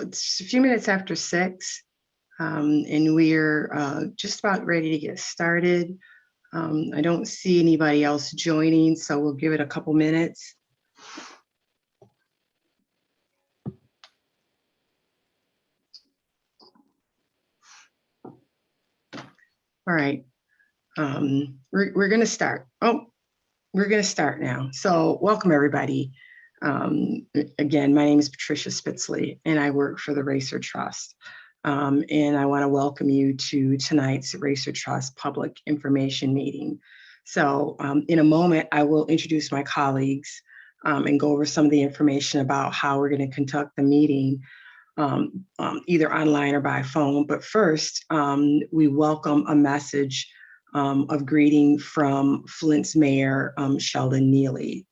It's a few minutes after 6, and we're just about ready to get started. I don't see anybody else joining, so we'll give it a couple minutes. All right, we're going to start. We're going to start now. So welcome, everybody. Again, my name is Patricia Spitzley, and I work for the RACER Trust. And I want to welcome you to tonight's RACER Trust Public Information Meeting. So in a moment, I will introduce my colleagues and go over some of the information about how we're going to conduct the meeting, either online or by phone. But first, we welcome a message of greeting from Flint's Mayor, Sheldon Neely.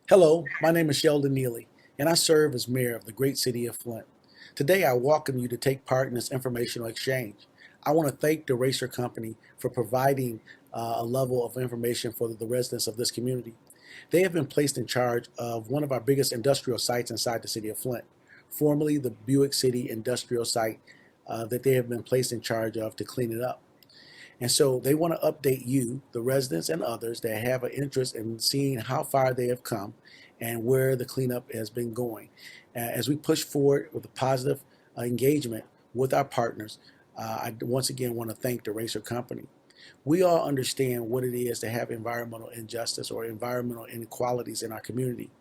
Hello, my name is Sheldon Neely, and I serve as mayor of the great city of Flint. Today, I welcome you to take part in this informational exchange. I want to thank the RACER company for providing a level of information for the residents of this community. They have been placed in charge of one of our biggest industrial sites inside the city of Flint, formerly the Buick City industrial site that they have been placed in charge of to clean it up. And so they want to update you, the residents and others that have an interest in seeing how far they have come and where the cleanup has been going. As we push forward with a positive engagement with our partners, I once again want to thank the RACER company. We all understand what it is to have environmental injustice or environmental inequalities in our community.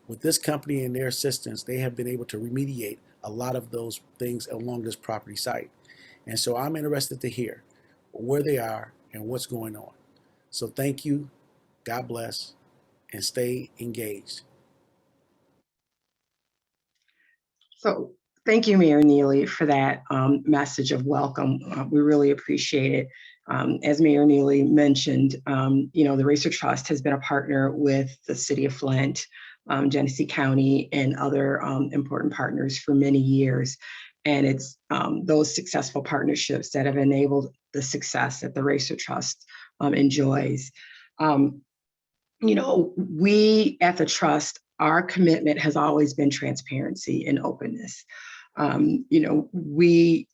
With this company and their assistance, they have been able to remediate a lot of those things along this property site. And so I'm interested to hear where they are and what's going on. So thank you, God bless, and stay engaged. So thank you, Mayor Neely, for that message of welcome. We really appreciate it. As Mayor Neely mentioned, the RACER Trust has been a partner with the City of Flint, Genesee County, and other important partners for many years. And it's those successful partnerships that have enabled the success that the RACER Trust enjoys. We at the Trust, our commitment has always been transparency and openness. We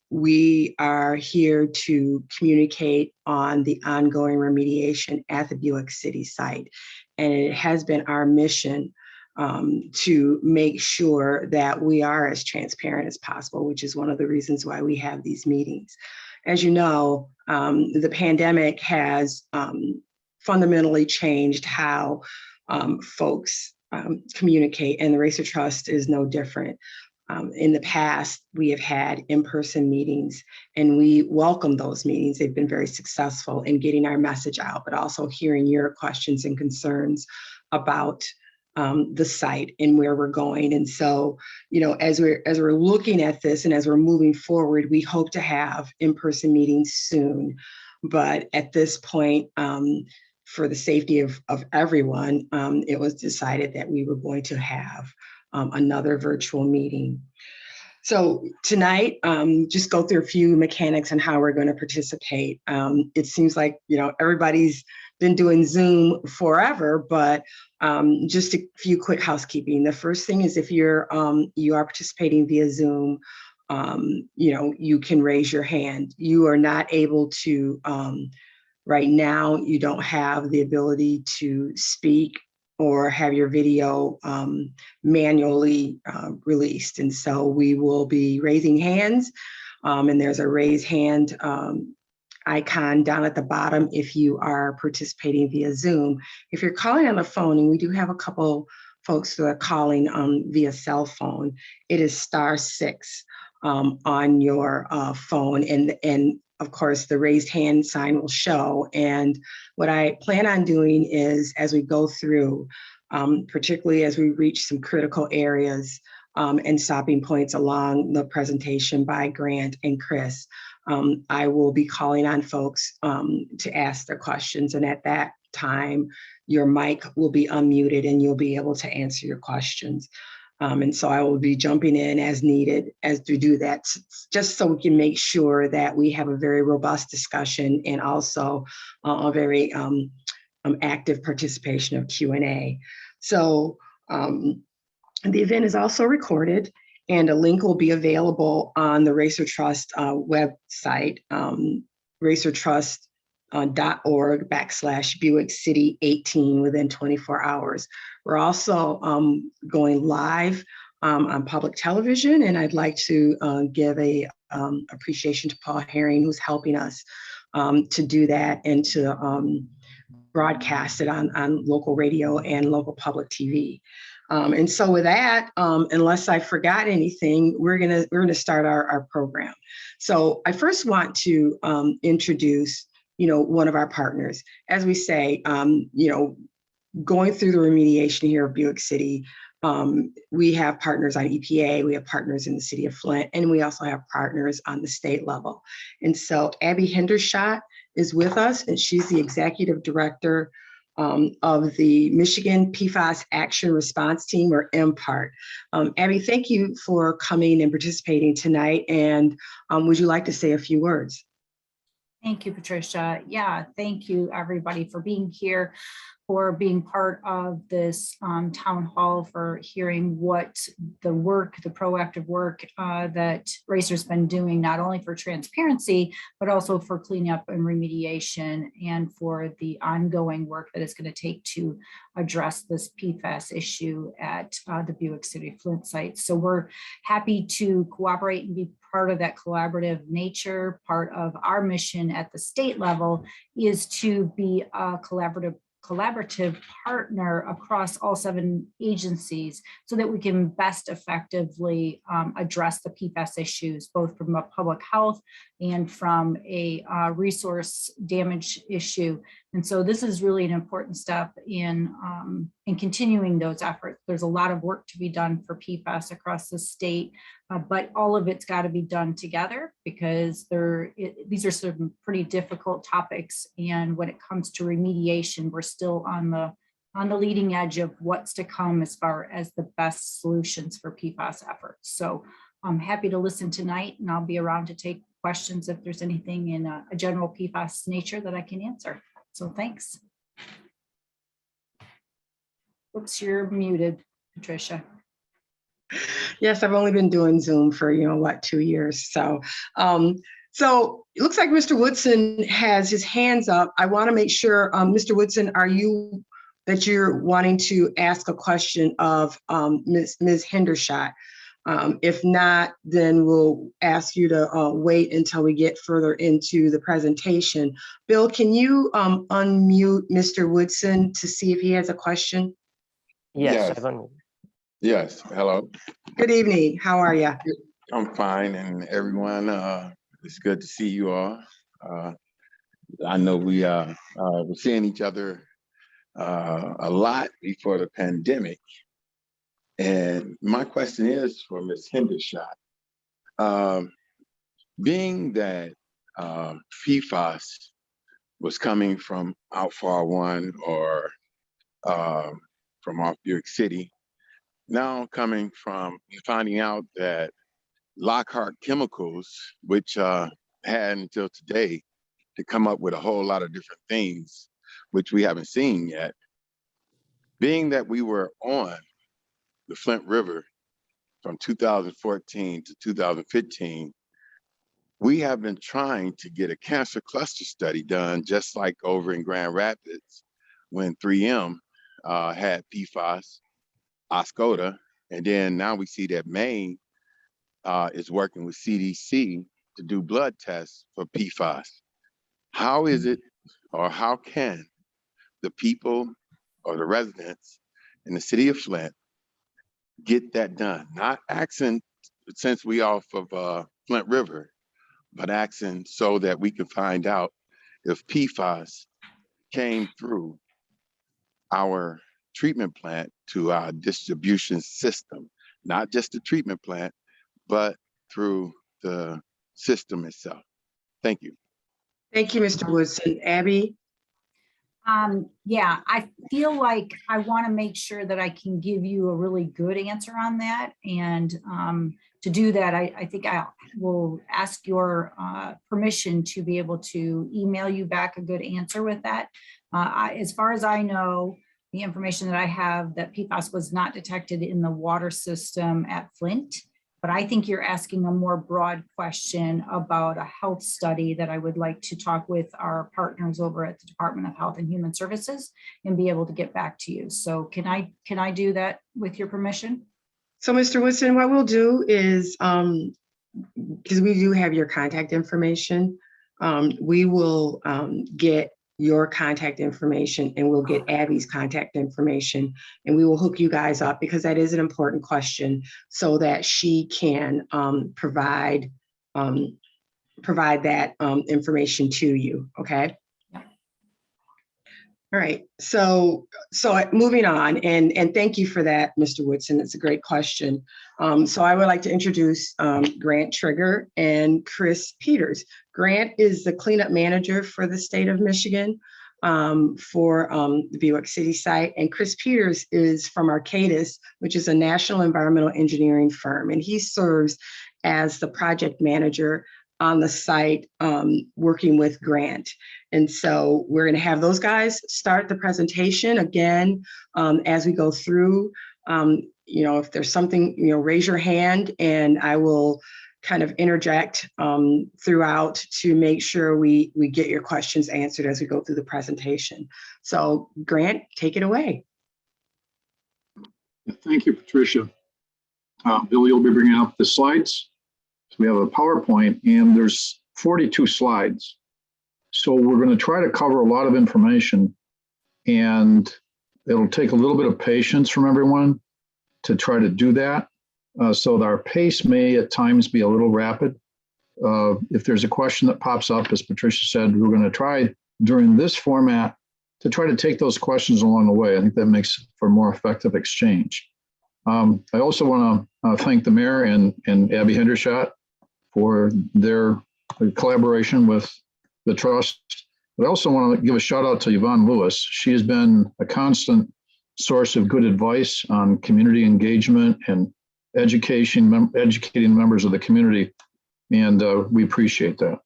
are here to communicate on the ongoing remediation at the Buick City site. And it has been our mission to make sure that we are as transparent as possible, which is one of the reasons why we have these meetings. As you know, the pandemic has fundamentally changed how folks communicate, and the RACER Trust is no different. In the past, we have had in-person meetings, and we welcome those meetings. They've been very successful in getting our message out, but also hearing your questions and concerns about the site and where we're going. And so, as we're looking at this and as we're moving forward, we hope to have in-person meetings soon. But at this point, for the safety of everyone, it was decided that we were going to have another virtual meeting. So tonight, just go through a few mechanics on how we're going to participate. It seems like, everybody's been doing Zoom forever, but just a few quick housekeeping. The first thing is if you are participating via Zoom, you can raise your hand. You are not able to, right now, you don't have the ability to speak or have your video manually released. And so we will be raising hands, and there's a raise hand icon down at the bottom if you are participating via Zoom. If you're calling on the phone, and we do have a couple folks that are calling via cell phone, it is *6 on your phone, and of course the raised hand sign will show. And what I plan on doing is, as we go through, particularly as we reach some critical areas and stopping points along the presentation by Grant and Chris, I will be calling on folks to ask their questions. And at that time, your mic will be unmuted and you'll be able to answer your questions. And so I will be jumping in as needed as to do that, just so we can make sure that we have a very robust discussion and also a very active participation of Q&A. So the event is also recorded, and a link will be available on the RACER Trust website, racertrust.org/Buick City 18 within 24 hours. We're also going live on public television, and I'd like to give a appreciation to Paul Herring, who's helping us to do that and to broadcast it on local radio and local public TV. And so with that, unless I forgot anything, we're gonna start our program. So I first want to introduce, one of our partners. As we say, going through the remediation here of Buick City, we have partners on EPA, we have partners in the city of Flint, and we also have partners on the state level. And so Abby Hendershot is with us, and she's the executive director of the Michigan PFAS Action Response Team, or MPART. Abby, thank you for coming and participating tonight. And would you like to say a few words? Thank you, Patricia. Yeah, thank you everybody for being here, for being part of this town hall, for hearing what the proactive work that RACER's been doing, not only for transparency, but also for cleanup and remediation, and for the ongoing work that it's going to take to address this PFAS issue at the Buick City Flint site. So we're happy to cooperate and be part of that collaborative nature. Part of our mission at the state level is to be a collaborative partner across all 7 agencies so that we can best effectively address the PFAS issues, both from a public health and from a resource damage issue. And so this is really an important step in continuing those efforts. There's a lot of work to be done for PFAS across the state, but all of it's got to be done together, because these are some pretty difficult topics. And when it comes to remediation, we're still on the leading edge of what's to come as far as the best solutions for PFAS efforts. So I'm happy to listen tonight, and I'll be around to take questions if there's anything in a general PFAS nature that I can answer. So thanks. Oops, you're muted, Patricia. Yes, I've only been doing Zoom for, 2 years. So so it looks like Mr. Woodson has his hands up. I want to make sure, Mr. Woodson, you're wanting to ask a question of Ms. Hendershot? If not, then we'll ask you to wait until we get further into the presentation. Bill, can you unmute Mr. Woodson to see if he has a question? Yes. Yes. Hello. Good evening. How are you? I'm fine, and everyone. It's good to see you all. I know we were seeing each other a lot before the pandemic, and my question is for Ms. Hendershot. Being that PFAS was coming from Outfall 1 or from off Buick City, now coming from finding out that Lockhart Chemicals, which had until today to come up with a whole lot of different things, which we haven't seen yet. Being that we were on the Flint River from 2014 to 2015, we have been trying to get a cancer cluster study done, just like over in Grand Rapids when 3M had PFAS, Oscoda, and then now we see that Maine is working with CDC to do blood tests for PFAS. How is it, or how can the people or the residents in the city of Flint get that done? Not asking since we off of Flint River, but asking so that we can find out if PFAS came through our treatment plant to our distribution system, not just the treatment plant, but through the system itself. Thank you. Thank you, Mr. Woodson. Abby? Yeah, I feel like I want to make sure that I can give you a really good answer on that. And to do that, I think I will ask your permission to be able to email you back a good answer with that. As far as I know, the information that I have, that PFAS was not detected in the water system at Flint, but I think you're asking a more broad question about a health study that I would like to talk with our partners over at the Department of Health and Human Services and be able to get back to you. So can I do that with your permission? So Mr. Woodson, what we'll do is, because we do have your contact information, we will get your contact information and we'll get Abby's contact information and we will hook you guys up, because that is an important question, so that she can provide that information to you. Okay. All right, so moving on, and thank you for that, Mr. Woodson. It's a great question. So I would like to introduce Grant Trigger and Chris Peters. Grant is the cleanup manager for the state of Michigan for the Buick City site, and Chris Peters is from Arcadis, which is a national environmental engineering firm, and he serves as the project manager on the site, working with Grant. And so we're going to have those guys start the presentation again. As we go through, if there's something, raise your hand and I will kind of interject throughout to make sure we get your questions answered as we go through the presentation. So Grant, take it away. Thank you, Patricia. Bill, you'll be bringing up the slides. So we have a PowerPoint and there's 42 slides. So we're going to try to cover a lot of information, and it'll take a little bit of patience from everyone to try to do that. So that our pace may at times be a little rapid. If there's a question that pops up, as Patricia said, we're going to try during this format to try to take those questions along the way. I think that makes for more effective exchange. I also want to thank the mayor and Abby Hendershot for their collaboration with the trust. But I also want to give a shout out to Yvonne Lewis. She has been a constant source of good advice on community engagement and educating members of the community, and we appreciate that.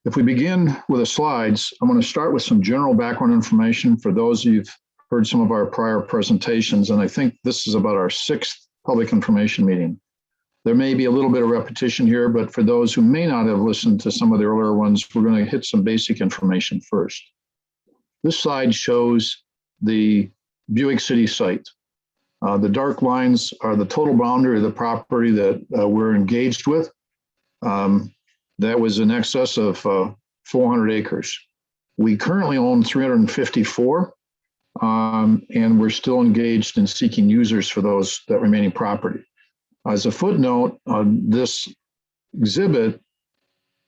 If we begin with the slides, I'm going to start with some general background information for those of you who've heard some of our prior presentations, and I think this is about our 6th public information meeting. There may be a little bit of repetition here, but for those who may not have listened to some of the earlier ones, we're going to hit some basic information first. This slide shows the Buick City site. The dark lines are the total boundary of the property that we're engaged with. That was in excess of 400 acres. We currently own 354, and we're still engaged in seeking users for that remaining property. As a footnote on this exhibit,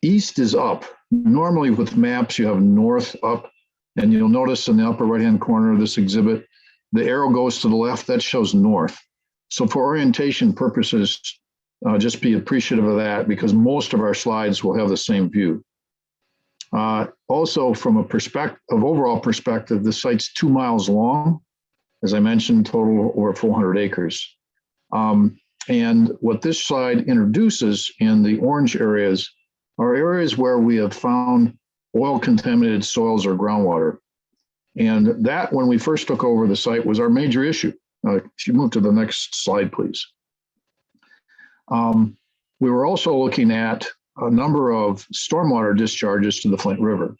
east is up. Normally with maps, you have north up, and you'll notice in the upper right-hand corner of this exhibit, the arrow goes to the left, that shows north. So for orientation purposes, just be appreciative of that, because most of our slides will have the same view. Also, from overall perspective, the site's 2 miles long. As I mentioned, total over 400 acres. And what this slide introduces in the orange areas are areas where we have found oil contaminated soils or groundwater. And that, when we first took over the site, was our major issue. If you move to the next slide, please. We were also looking at a number of stormwater discharges to the Flint River.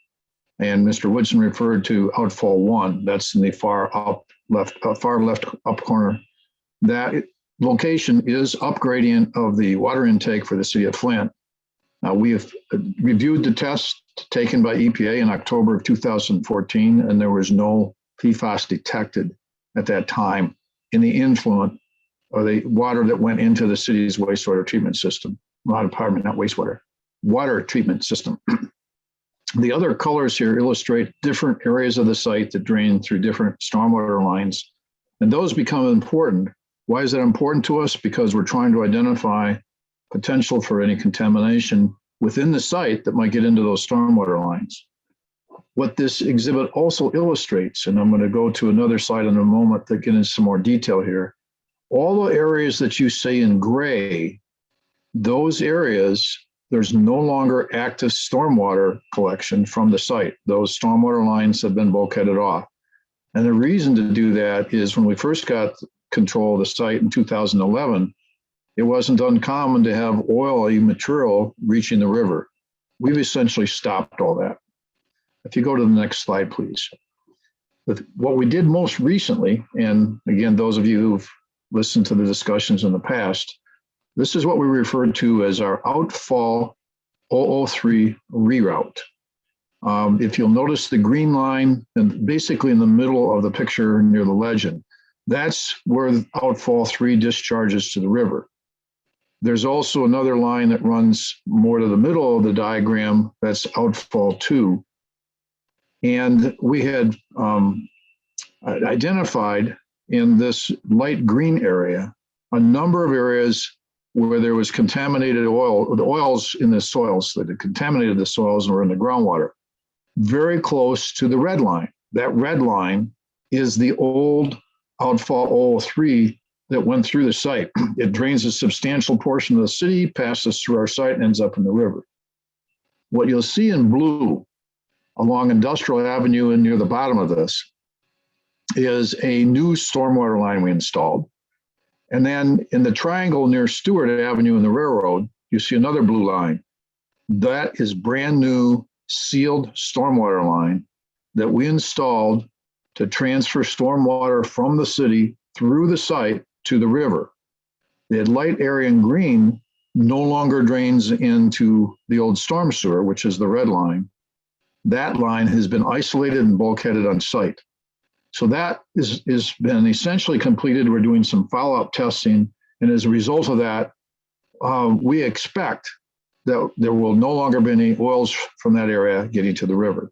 And Mr. Woodson referred to Outfall 1. That's in the far left up corner. That location is upgradient of the water intake for the city of Flint. We have reviewed the test taken by EPA in October of 2014, and there was no PFAS detected at that time in the influent or the water that went into the city's wastewater treatment system. Not wastewater, water treatment system. The other colors here illustrate different areas of the site that drain through different stormwater lines, and those become important. Why is that important to us? Because we're trying to identify potential for any contamination within the site that might get into those stormwater lines. What this exhibit also illustrates, and I'm going to go to another slide in a moment to get into some more detail here, all the areas that you see in gray, those areas there's no longer active stormwater collection from the site. Those stormwater lines have been bulkheaded off. And the reason to do that is when we first got control of the site in 2011, it wasn't uncommon to have oily material reaching the river. We've essentially stopped all that. If you go to the next slide, please. What we did most recently, and again, those of you who've listened to the discussions in the past, this is what we refer to as our Outfall 003 reroute. If you'll notice the green line, and basically in the middle of the picture near the legend, that's where the Outfall 3 discharges to the river. There's also another line that runs more to the middle of the diagram, that's Outfall 2. And we had identified in this light green area a number of areas where there was contaminated oil, the oils in the soils that had contaminated the soils and were in the groundwater, very close to the red line. That red line is the old Outfall 003 that went through the site. It drains a substantial portion of the city, passes through our site, and ends up in the river. What you'll see in blue along Industrial Avenue and near the bottom of this is a new stormwater line we installed. And then in the triangle near Stewart Avenue and the railroad, you see another blue line. That is brand new sealed stormwater line that we installed to transfer stormwater from the city through the site to the river. The light area in green no longer drains into the old storm sewer, which is the red line. That line has been isolated and bulkheaded on site. So that is been essentially completed. We're doing some follow-up testing. And as a result of that, we expect that there will no longer be any oils from that area getting to the river.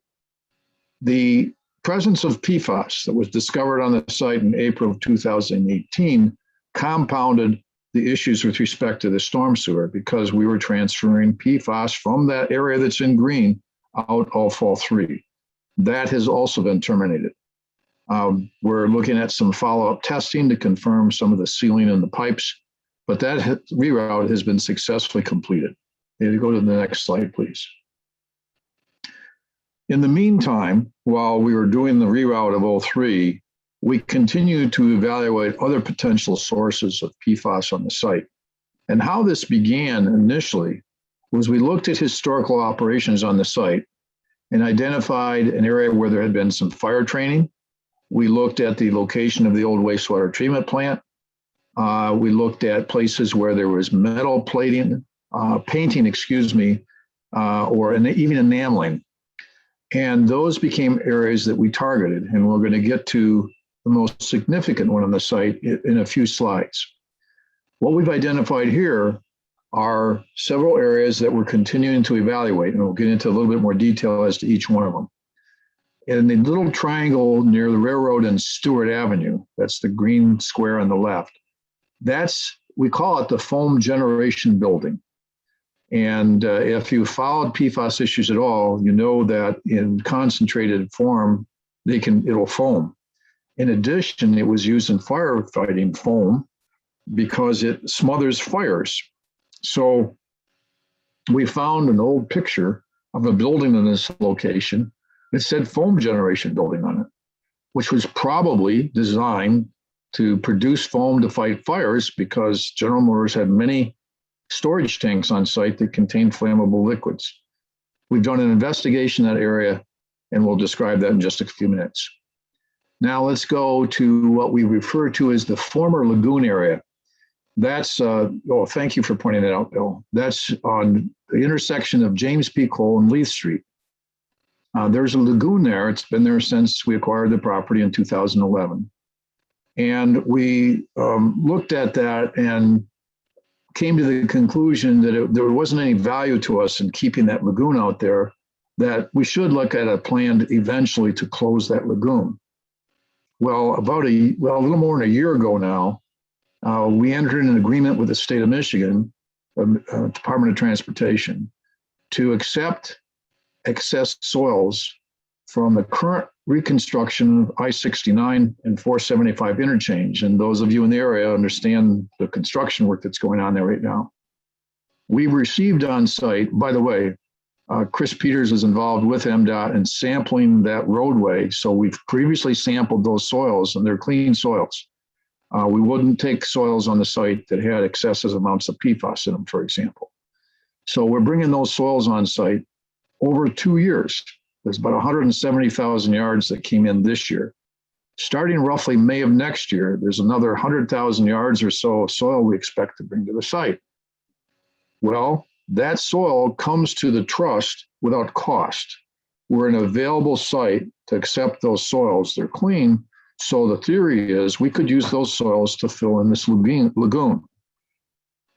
The presence of PFAS that was discovered on the site in April of 2018 compounded the issues with respect to the storm sewer because we were transferring PFAS from that area that's in green out Outfall 3. That has also been terminated. We're looking at some follow-up testing to confirm some of the sealing in the pipes, but that reroute has been successfully completed. You go to the next slide, please. In the meantime, while we were doing the reroute of 03, we continued to evaluate other potential sources of PFAS on the site. And how this began initially was we looked at historical operations on the site and identified an area where there had been some fire training. We looked at the location of the old wastewater treatment plant. We looked at places where there was metal plating, painting, or even enameling. And those became areas that we targeted. And we're going to get to the most significant one on the site in a few slides. What we've identified here are several areas that we're continuing to evaluate, and we'll get into a little bit more detail as to each one of them. In the little triangle near the railroad and Stewart Avenue, that's the green square on the left, we call it the foam generation building. And if you followed PFAS issues at all, you know that in concentrated form, it'll foam. In addition, it was used in firefighting foam because it smothers fires. So we found an old picture of a building in this location that said foam generation building on it, which was probably designed to produce foam to fight fires because General Motors had many storage tanks on site that contain flammable liquids. We've done an investigation in that area, and we'll describe that in just a few minutes. Now let's go to what we refer to as the former Lagoon Area. That's, thank you for pointing that out, Bill. That's on the intersection of James P. Cole and Leith Street. There's a lagoon there. It's been there since we acquired the property in 2011. And we looked at that and came to the conclusion that there wasn't any value to us in keeping that lagoon out there, that we should look at a plan eventually to close that lagoon. Well, a little more than a year ago now, we entered an agreement with the state of Michigan, Department of Transportation, to accept excess soils from the current reconstruction of I-69 and 475 interchange. And those of you in the area understand the construction work that's going on there right now. We received on site, by the way, Chris Peters is involved with MDOT in sampling that roadway. So we've previously sampled those soils and they're clean soils. We wouldn't take soils on the site that had excessive amounts of PFAS in them, for example. So we're bringing those soils on site over 2 years. There's about 170,000 yards that came in this year. Starting roughly May of next year, there's another 100,000 yards or so of soil we expect to bring to the site. Well, that soil comes to the trust without cost. We're an available site to accept those soils. They're clean. So the theory is we could use those soils to fill in this lagoon.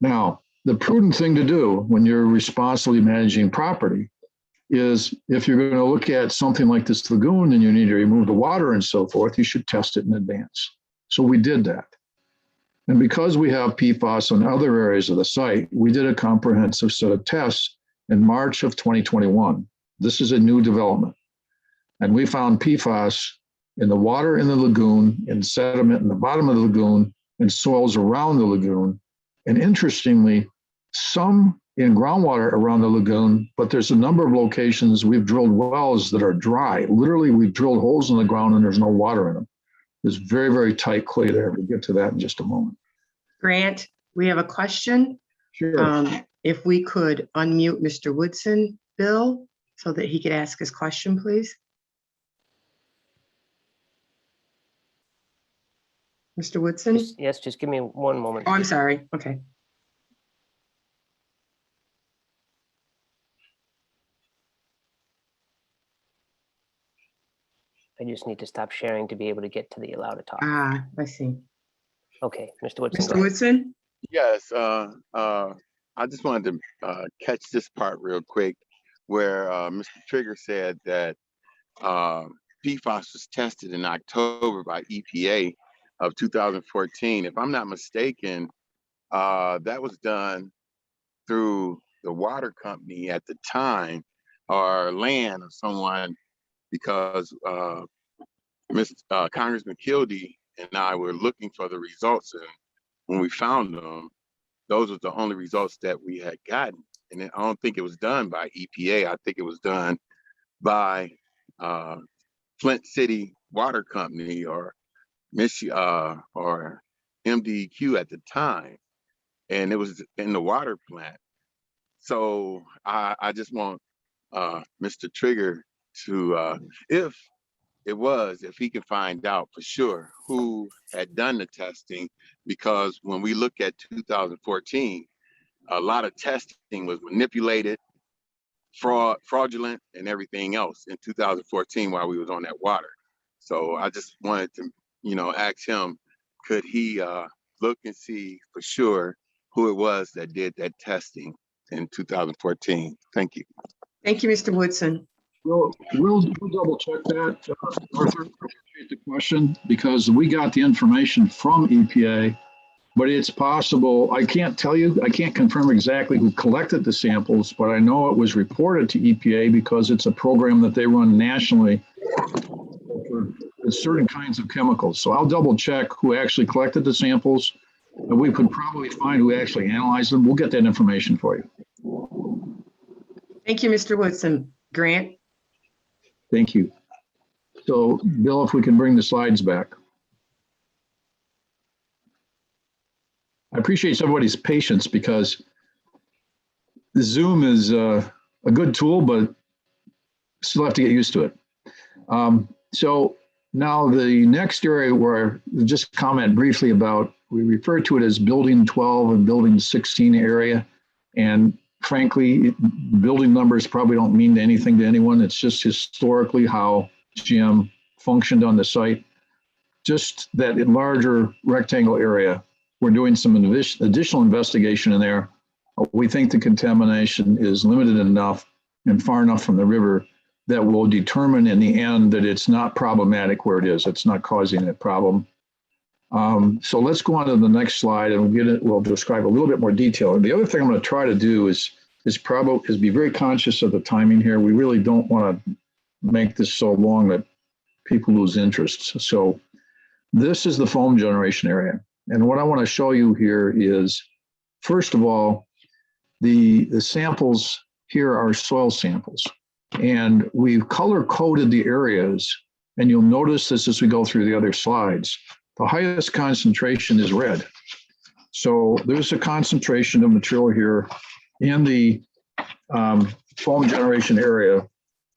Now, the prudent thing to do when you're responsibly managing property is if you're going to look at something like this lagoon and you need to remove the water and so forth, you should test it in advance. So we did that. And because we have PFAS in other areas of the site, we did a comprehensive set of tests in March of 2021. This is a new development. And we found PFAS in the water in the lagoon, in sediment in the bottom of the lagoon, and soils around the lagoon. And interestingly, some in groundwater around the lagoon, but there's a number of locations we've drilled wells that are dry. Literally, we've drilled holes in the ground and there's no water in them. There's very, very tight clay there. We'll get to that in just a moment. Grant, we have a question. Sure. If we could unmute Mr. Woodson, Bill, so that he could ask his question, please. Mr. Woodson? Yes, just give me one moment. Oh, I'm sorry. Okay. I just need to stop sharing to be able to get to the allow to talk. Ah, I see. Okay, Mr. Woodson. Mr. Woodson? Yes, I just wanted to catch this part real quick where Mr. Trigger said that PFAS was tested in October by EPA of 2014. If I'm not mistaken, that was done through the water company at the time or land of someone because Congressman Kildee and I were looking for the results, and when we found them, those were the only results that we had gotten. And I don't think it was done by EPA. I think it was done by Flint City Water Company or MDQ at the time, and it was in the water plant. So I just want Mr. Trigger to, if he can find out for sure who had done the testing, because when we look at 2014, a lot of testing was manipulated, fraudulent, and everything else in 2014 while we was on that water. So I just wanted to, ask him, could he look and see for sure who it was that did that testing in 2014? Thank you. Thank you, Mr. Woodson. We'll double check that, Arthur. Appreciate the question because we got the information from EPA, but it's possible. I can't confirm exactly who collected the samples, but I know it was reported to EPA because it's a program that they run nationally for certain kinds of chemicals. So I'll double check who actually collected the samples, and we could probably find who actually analyzed them. We'll get that information for you. Thank you, Mr. Woodson. Grant? Thank you. So, Bill, if we can bring the slides back. I appreciate everybody's patience because Zoom is a good tool, but still have to get used to it. So now the next area where I'll just comment briefly about, we refer to it as Building 12 and Building 16 area. And frankly, building numbers probably don't mean anything to anyone. It's just historically how GM functioned on the site. Just that larger rectangle area, we're doing some additional investigation in there. We think the contamination is limited enough and far enough from the river that will determine in the end that it's not problematic where it is. It's not causing a problem. So let's go on to the next slide and we'll describe a little bit more detail. And the other thing I'm going to try to do is be very conscious of the timing here. We really don't want to make this so long that people lose interest. So this is the foam generation area. And what I want to show you here is, first of all, The samples here are soil samples, and we've color coded the areas, and you'll notice this as we go through the other slides. The highest concentration is red. So there's a concentration of material here in the foam generation area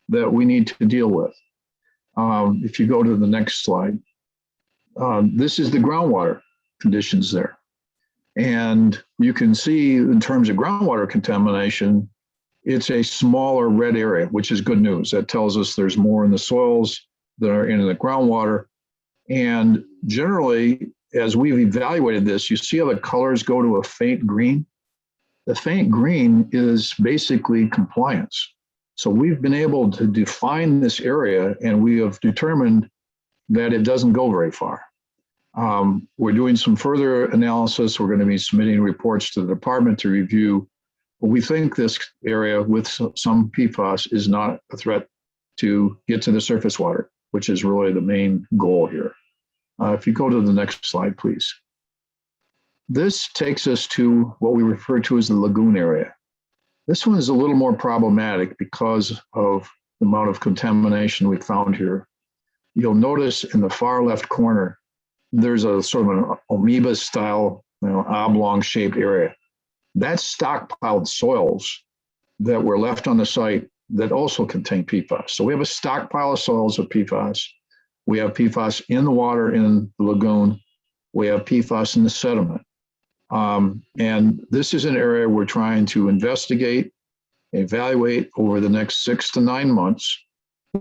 that we need to deal with. If you go to the next slide, this is the groundwater conditions there. And you can see in terms of groundwater contamination, it's a smaller red area, which is good news. That tells us there's more in the soils that are in the groundwater. And generally, as we've evaluated this, you see how the colors go to a faint green? The faint green is basically compliance. So we've been able to define this area, and we have determined that it doesn't go very far. We're doing some further analysis. We're going to be submitting reports to the department to review. But we think this area with some PFAS is not a threat to get to the surface water, which is really the main goal here. If you go to the next slide, please. This takes us to what we refer to as the Lagoon Area. This one is a little more problematic because of the amount of contamination we found here. You'll notice in the far left corner, there's a sort of an amoeba style, oblong shaped area. That's stockpiled soils that were left on the site that also contain PFAS. So we have a stockpile of soils of PFAS. We have PFAS in the water in the lagoon. We have PFAS in the sediment. And this is an area we're trying to investigate, evaluate over the next 6 to 9 months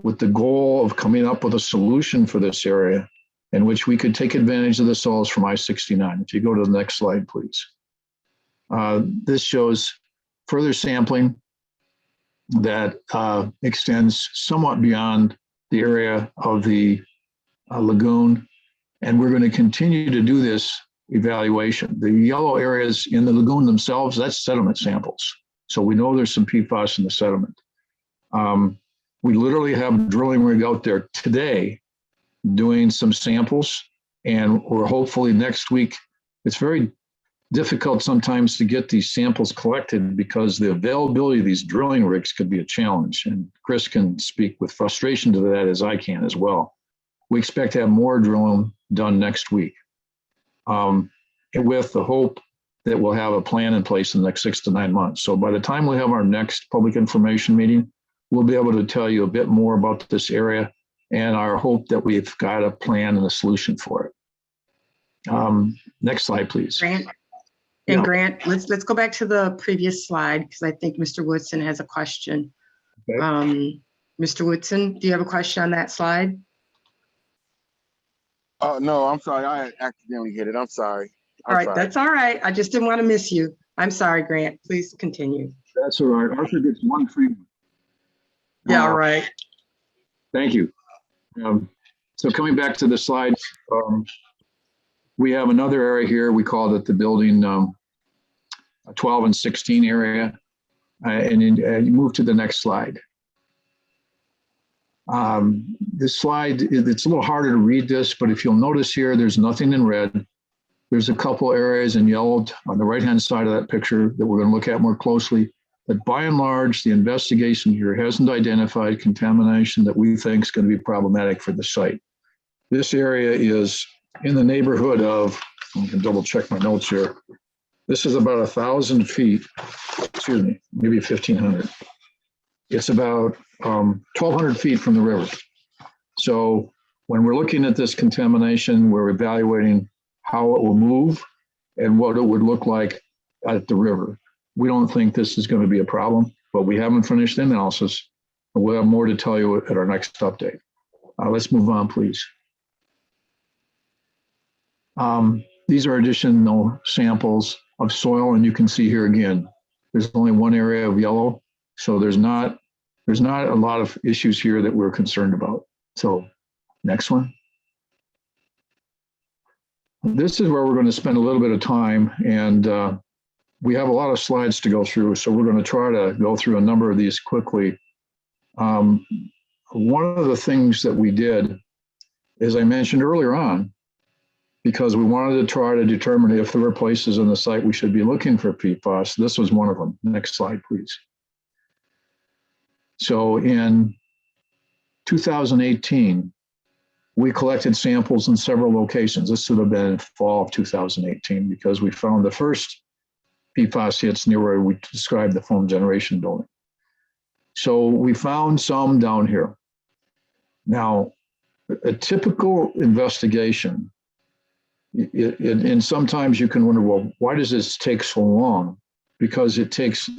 with the goal of coming up with a solution for this area in which we could take advantage of the soils from I-69. If you go to the next slide, please. This shows further sampling that extends somewhat beyond the area of the lagoon. And we're going to continue to do this evaluation. The yellow areas in the lagoon themselves, that's sediment samples. So we know there's some PFAS in the sediment. We literally have a drilling rig out there today doing some samples, and we're hopefully next week. It's very difficult sometimes to get these samples collected because the availability of these drilling rigs could be a challenge. And Chris can speak with frustration to that as I can as well. We expect to have more drilling done next week, with the hope that we'll have a plan in place in the next 6 to 9 months. So by the time we have our next public information meeting, we'll be able to tell you a bit more about this area and our hope that we've got a plan and a solution for it. Next slide, please. Grant, and Yeah. Grant, let's go back to the previous slide because I think Mr. Woodson has a question. Okay. Mr. Woodson, do you have a question on that slide? No, I'm sorry. I accidentally hit it. I'm sorry. All right, that's all right. I just didn't want to miss you. I'm sorry, Grant. Please continue. That's all right. Arthur gets one free one. Yeah, all right. Thank you. So coming back to the slides, we have another area here. We call it the building 12 and 16 area. And you move to the next slide. This slide, it's a little harder to read this, but if you'll notice here, there's nothing in red. There's a couple areas in yellow on the right-hand side of that picture that we're going to look at more closely. But by and large, the investigation here hasn't identified contamination that we think is going to be problematic for the site. This area is in the neighborhood of, I can double check my notes here. This is about 1,000 feet, excuse me, maybe 1,500. It's about 1,200 feet from the river. So when we're looking at this contamination, we're evaluating how it will move and what it would look like at the river. We don't think this is going to be a problem, but we haven't finished the analysis. We'll have more to tell you at our next update. Let's move on, please. These are additional samples of soil, and you can see here again, there's only one area of yellow, so there's not a lot of issues here that we're concerned about. So next one. This is where we're going to spend a little bit of time, and we have a lot of slides to go through, so we're going to try to go through a number of these quickly. One of the things that we did, as I mentioned earlier on, because we wanted to try to determine if there were places on the site we should be looking for PFAS. This was one of them. Next slide, please. So in 2018, we collected samples in several locations. This would have been in fall of 2018 because we found the first PFAS hits near where we described the foam generation building. So we found some down here. Now, a typical investigation, and sometimes you can wonder, well, why does this take so long? Because it takes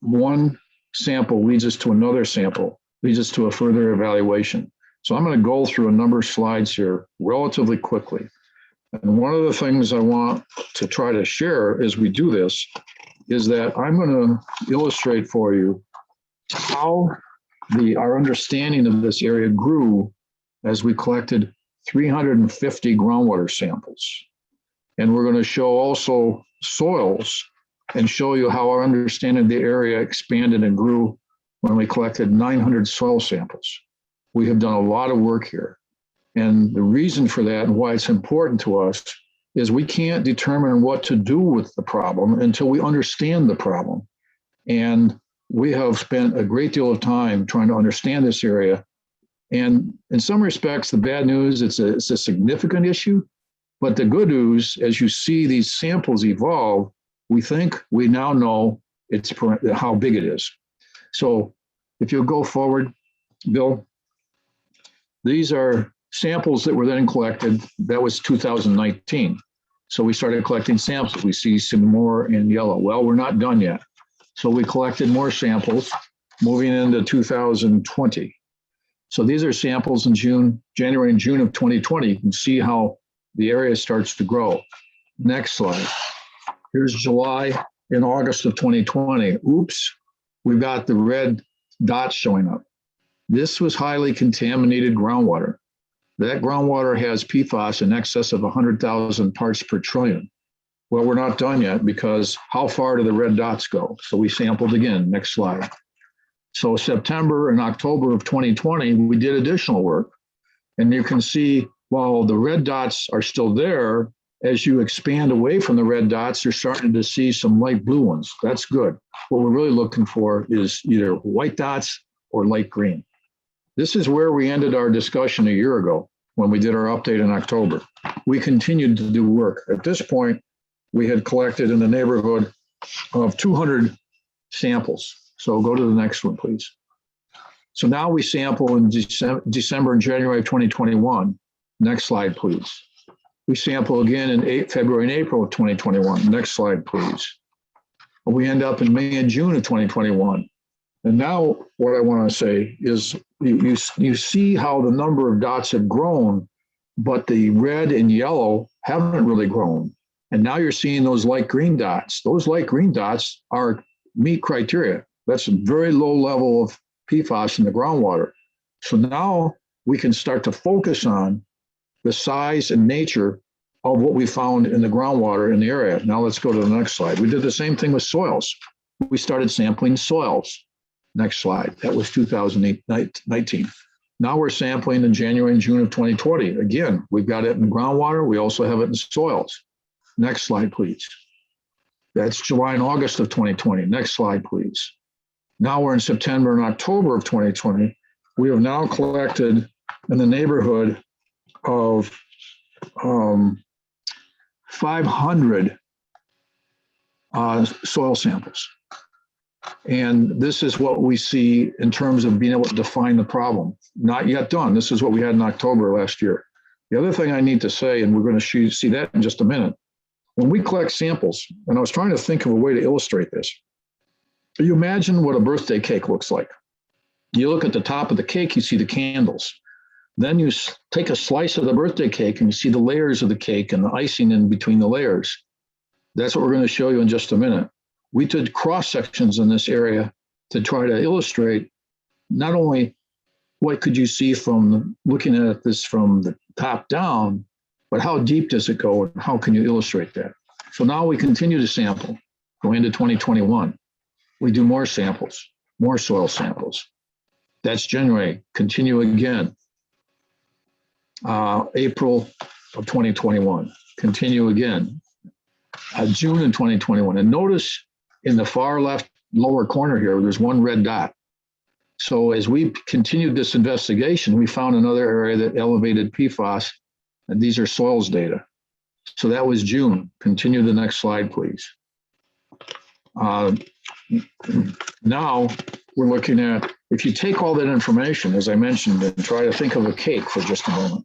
one sample leads us to another sample, leads us to a further evaluation. So I'm going to go through a number of slides here relatively quickly. And one of the things I want to try to share as we do this is that I'm going to illustrate for you how our understanding of this area grew as we collected 350 groundwater samples. And we're going to show also soils and show you how our understanding of the area expanded and grew when we collected 900 soil samples. We have done a lot of work here. And the reason for that and why it's important to us is we can't determine what to do with the problem until we understand the problem. And we have spent a great deal of time trying to understand this area. And in some respects, the bad news, it's a significant issue. But the good news, as you see these samples evolve, we think we now know how big it is. So if you'll go forward, Bill, these are samples that were then collected. That was 2019. So we started collecting samples. We see some more in yellow. Well, we're not done yet. So we collected more samples moving into 2020. So these are samples in January and June of 2020. You can see how the area starts to grow. Next slide. Here's July and August of 2020. Oops, we've got the red dots showing up. This was highly contaminated groundwater. That groundwater has PFAS in excess of 100,000 parts per trillion. Well, we're not done yet because how far do the red dots go? So we sampled again. Next slide. So September and October of 2020, we did additional work. And you can see while the red dots are still there, as you expand away from the red dots, you're starting to see some light blue ones. That's good. What we're really looking for is either white dots or light green. This is where we ended our discussion a year ago when we did our update in October. We continued to do work. At this point, we had collected in the neighborhood of 200 samples. So go to the next one, please. So now we sample in December and January of 2021. Next slide, please. We sample again in February and April of 2021. Next slide, please. We end up in May and June of 2021. And now what I want to say is you see how the number of dots have grown, but the red and yellow haven't really grown. And now you're seeing those light green dots. Those light green dots meet criteria. That's a very low level of PFAS in the groundwater. So now we can start to focus on the size and nature of what we found in the groundwater in the area. Now let's go to the next slide. We did the same thing with soils. We started sampling soils. Next slide. That was 2019. Now we're sampling in January and June of 2020. Again, we've got it in the groundwater. We also have it in soils. Next slide, please. That's July and August of 2020. Next slide, please. Now we're in September and October of 2020. We have now collected in the neighborhood of 500 soil samples. And this is what we see in terms of being able to define the problem. Not yet done. This is what we had in October last year. The other thing I need to say, and we're going to see that in just a minute, when we collect samples, and I was trying to think of a way to illustrate this. You imagine what a birthday cake looks like. You look at the top of the cake, you see the candles. Then you take a slice of the birthday cake and you see the layers of the cake and the icing in between the layers. That's what we're going to show you in just a minute. We did cross sections in this area to try to illustrate not only what could you see from looking at this from the top down, but how deep does it go and how can you illustrate that? So now we continue to sample, go into 2021. We do more samples, more soil samples. That's January, continue again. April of 2021. Continue again, June in 2021. And notice in the far left lower corner here, there's one red dot. So as we continued this investigation, we found another area that elevated PFAS, and these are soils data. So that was June. Continue the next slide, please. Now we're looking at, if you take all that information, as I mentioned, and try to think of a cake for just a moment,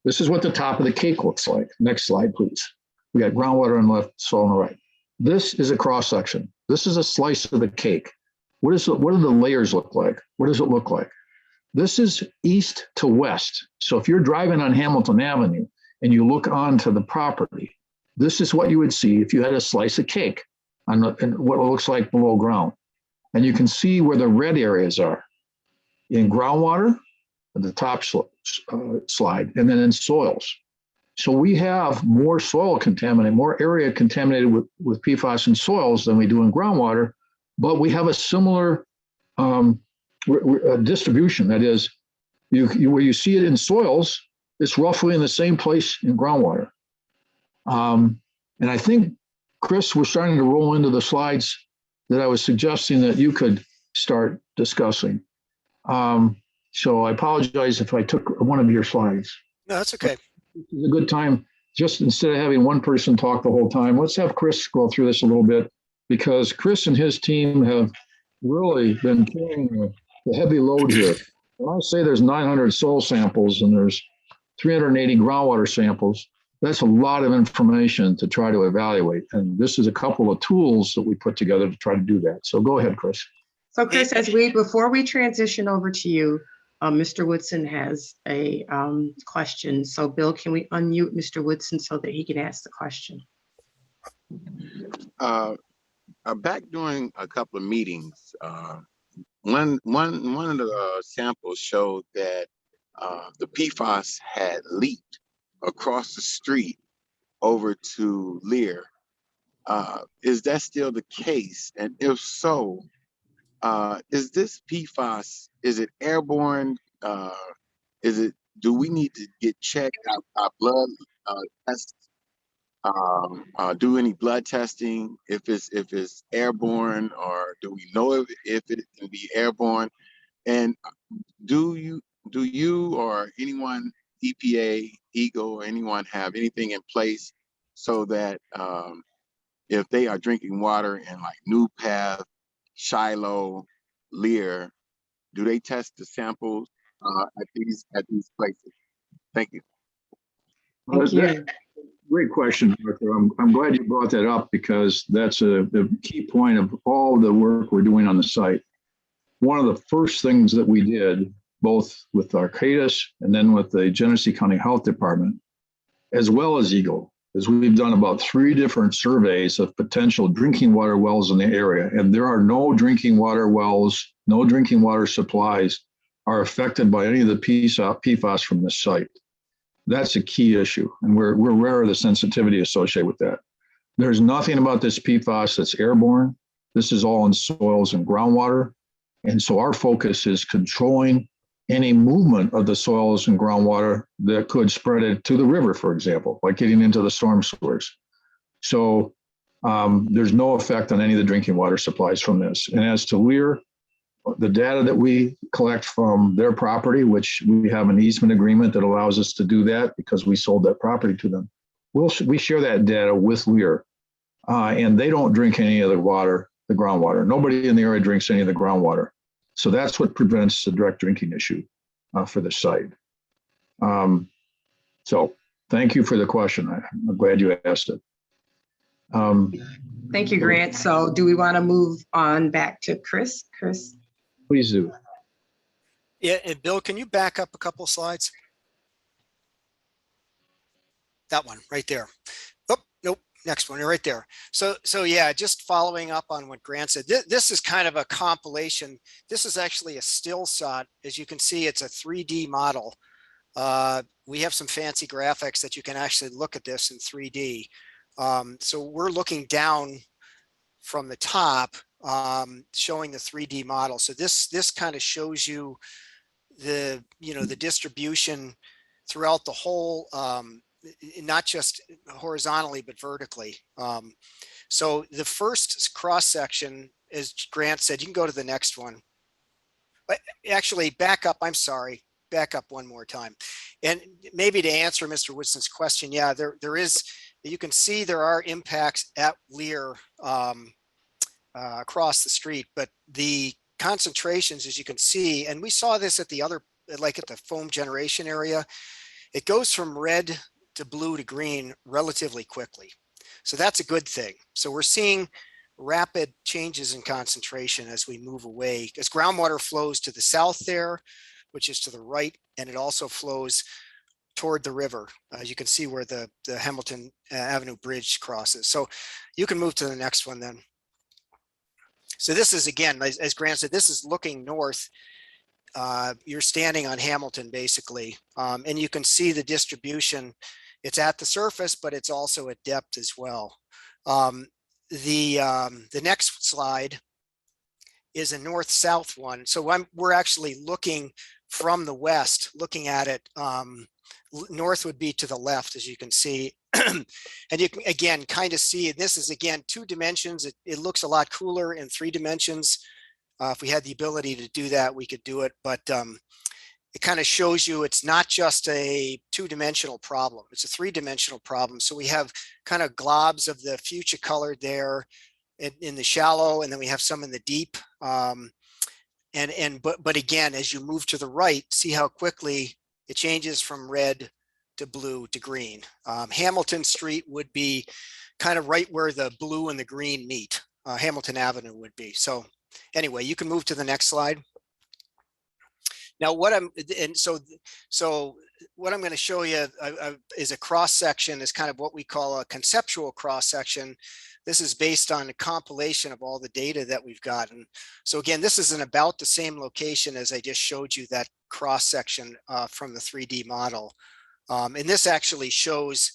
this is what the top of the cake looks like. Next slide, please. We got groundwater on the left, soil on the right. This is a cross section. This is a slice of the cake. What do the layers look like? What does it look like? This is east to west. So if you're driving on Hamilton Avenue and you look onto the property, this is what you would see if you had a slice of cake on what it looks like below ground. And you can see where the red areas are in groundwater, at the top slide, and then in soils. So we have more soil contaminated, more area contaminated with PFAS in soils than we do in groundwater, but we have a similar distribution. That is, where you see it in soils, it's roughly in the same place in groundwater. And I think Chris was starting to roll into the slides that I was suggesting that you could start discussing. So I apologize if I took one of your slides. No, that's okay. This is a good time, just instead of having one person talk the whole time, let's have Chris go through this a little bit, because Chris and his team have really been carrying the heavy load here. When I say there's 900 soil samples and there's 380 groundwater samples, that's a lot of information to try to evaluate. And this is a couple of tools that we put together to try to do that. So go ahead, Chris. So Chris, before we transition over to you, Mr. Woodson has a question. So Bill, can we unmute Mr. Woodson so that he can ask the question? Back during a couple of meetings, one of the samples showed that the PFAS had leaked across the street over to Lear. Is that still the case? And if so, is this PFAS, is it airborne? Do we need to get checked, our blood tests, do any blood testing if it's airborne, or do we know if it can be airborne? And do you or anyone, EPA, Eagle, or anyone have anything in place so that if they are drinking water in like New Path, Shiloh, Lear, do they test the samples at these places? Thank you. Thank you. Great question, Arthur. I'm glad you brought that up, because that's a key point of all the work we're doing on the site. One of the first things that we did, both with Arcadis and then with the Genesee County Health Department, as well as Eagle, is we've done about 3 different surveys of potential drinking water wells in the area. And there are no drinking water wells, no drinking water supplies are affected by any of the PFAS from this site. That's a key issue. And we're aware of the sensitivity associated with that. There's nothing about this PFAS that's airborne. This is all in soils and groundwater. And so our focus is controlling any movement of the soils and groundwater that could spread it to the river, for example, like getting into the storm sewers. So there's no effect on any of the drinking water supplies from this. And as to Lear, the data that we collect from their property, which we have an easement agreement that allows us to do that because we sold that property to them, we share that data with Lear, and they don't drink any of the water, the groundwater. Nobody in the area drinks any of the groundwater. So that's what prevents the direct drinking issue for the site. So thank you for the question. I'm glad you asked it. Thank you, Grant. So do we want to move on back to Chris? Chris? Please do. Yeah, and Bill, can you back up a couple of slides? That one right there. Oh, nope, next one right there. So yeah, just following up on what Grant said, this is kind of a compilation. This is actually a still shot. As you can see, it's a 3D model. We have some fancy graphics that you can actually look at this in 3D. So we're looking down from the top, showing the 3D model. So this kind of shows you the distribution throughout the whole not just horizontally, but vertically. So the first cross section, as Grant said, you can go to the next one. But actually, back up. I'm sorry. Back up one more time. And maybe to answer Mr. Woodson's question, yeah, there is. You can see there are impacts at Lear across the street, but the concentrations, as you can see, and we saw this at the other, like at the foam generation area, it goes from red to blue to green relatively quickly. So that's a good thing. So we're seeing rapid changes in concentration as we move away, as groundwater flows to the south there, which is to the right, and it also flows toward the river. You can see where the Hamilton Avenue Bridge crosses. So you can move to the next one then. So this is, again, as Grant said, this is looking north. You're standing on Hamilton basically, and you can see the distribution. It's at the surface, but it's also at depth as well. The next slide is a north-south one. So we're actually looking from the west, looking at it. North would be to the left, as you can see. And you can, again, kind of see, this is, again, 2 dimensions. It looks a lot cooler in 3 dimensions. If we had the ability to do that, we could do it. But it kind of shows you it's not just a 2-dimensional problem. It's a 3-dimensional problem. So we have kind of globs of the fuchsia color there in the shallow, and then we have some in the deep. But again, as you move to the right, see how quickly it changes from red to blue to green. Hamilton Street would be kind of right where the blue and the green meet. Hamilton Avenue would be. So anyway, you can move to the next slide. Now what I'm going to show you is a cross section, is kind of what we call a conceptual cross section. This is based on a compilation of all the data that we've gotten. So again, this isn't about the same location as I just showed you, that cross section from the 3D model. And this actually shows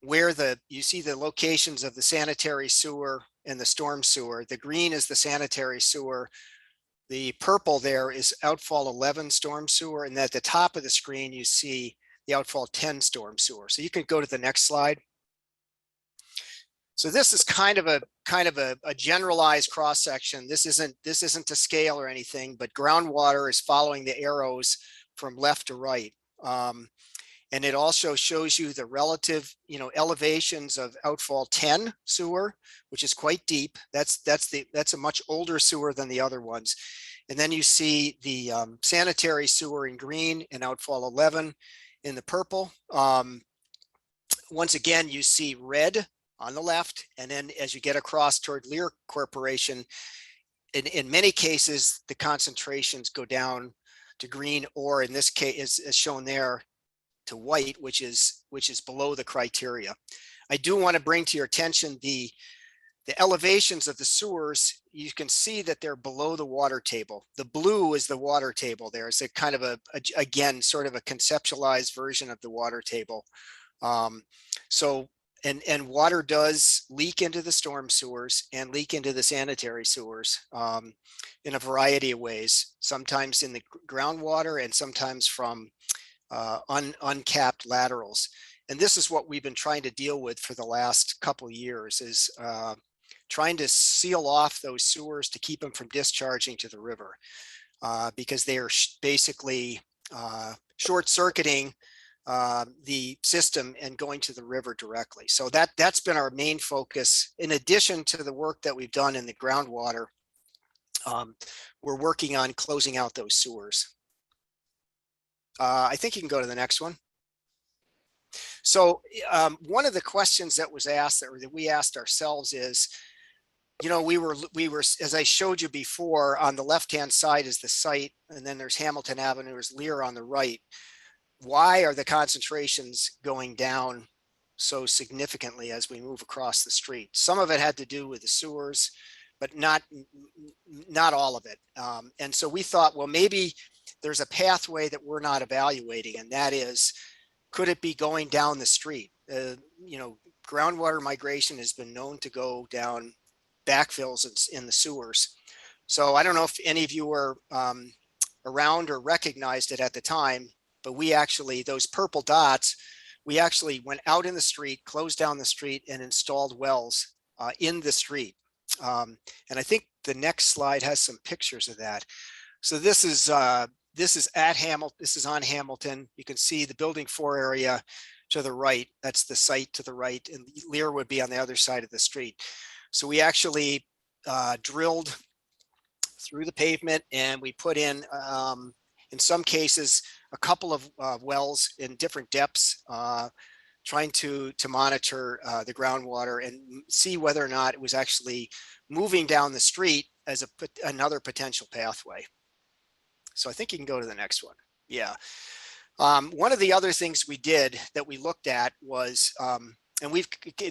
where you see the locations of the sanitary sewer and the storm sewer. The green is the sanitary sewer. The purple there is Outfall 11 storm sewer. And at the top of the screen, you see the Outfall 10 storm sewer. So you can go to the next slide. So this is kind of a generalized cross section. This isn't to scale or anything, but groundwater is following the arrows from left to right. And it also shows you the relative, elevations of Outfall 10 sewer, which is quite deep. That's a much older sewer than the other ones. And then you see the sanitary sewer in green and Outfall 11 in the purple. Once again, you see red on the left. And then as you get across toward Lear Corporation, in many cases, the concentrations go down to green, or in this case, as shown there, to white, which is below the criteria. I do want to bring to your attention the elevations of the sewers. You can see that they're below the water table. The blue is the water table. There's a kind of again, sort of a conceptualized version of the water table. And water does leak into the storm sewers and leak into the sanitary sewers in a variety of ways, sometimes in the groundwater and sometimes from uncapped laterals. And this is what we've been trying to deal with for the last couple of years, is trying to seal off those sewers to keep them from discharging to the river, because they are basically short-circuiting the system and going to the river directly. So that's been our main focus. In addition to the work that we've done in the groundwater, we're working on closing out those sewers. I think you can go to the next one. So one of the questions that was asked, or that we asked ourselves, is, we were, as I showed you before, on the left-hand side is the site, and then there's Hamilton Avenue, there's Lear on the right. Why are the concentrations going down so significantly as we move across the street? Some of it had to do with the sewers, but not all of it. And so we thought, well, maybe there's a pathway that we're not evaluating, and that is, could it be going down the street? Groundwater migration has been known to go down backfills in the sewers. So I don't know if any of you were around or recognized it at the time, but we actually, those purple dots we actually went out in the street, closed down the street, and installed wells in the street. And I think the next slide has some pictures of that. So this is at Hamilton. This is on Hamilton. You can see the building 4 area to the right. That's the site to the right, and Lear would be on the other side of the street. So we actually drilled through the pavement, and we put in some cases, a couple of wells in different depths, trying to monitor the groundwater and see whether or not it was actually moving down the street as another potential pathway. So I think you can go to the next one. Yeah. One of the other things we did that we looked at was, and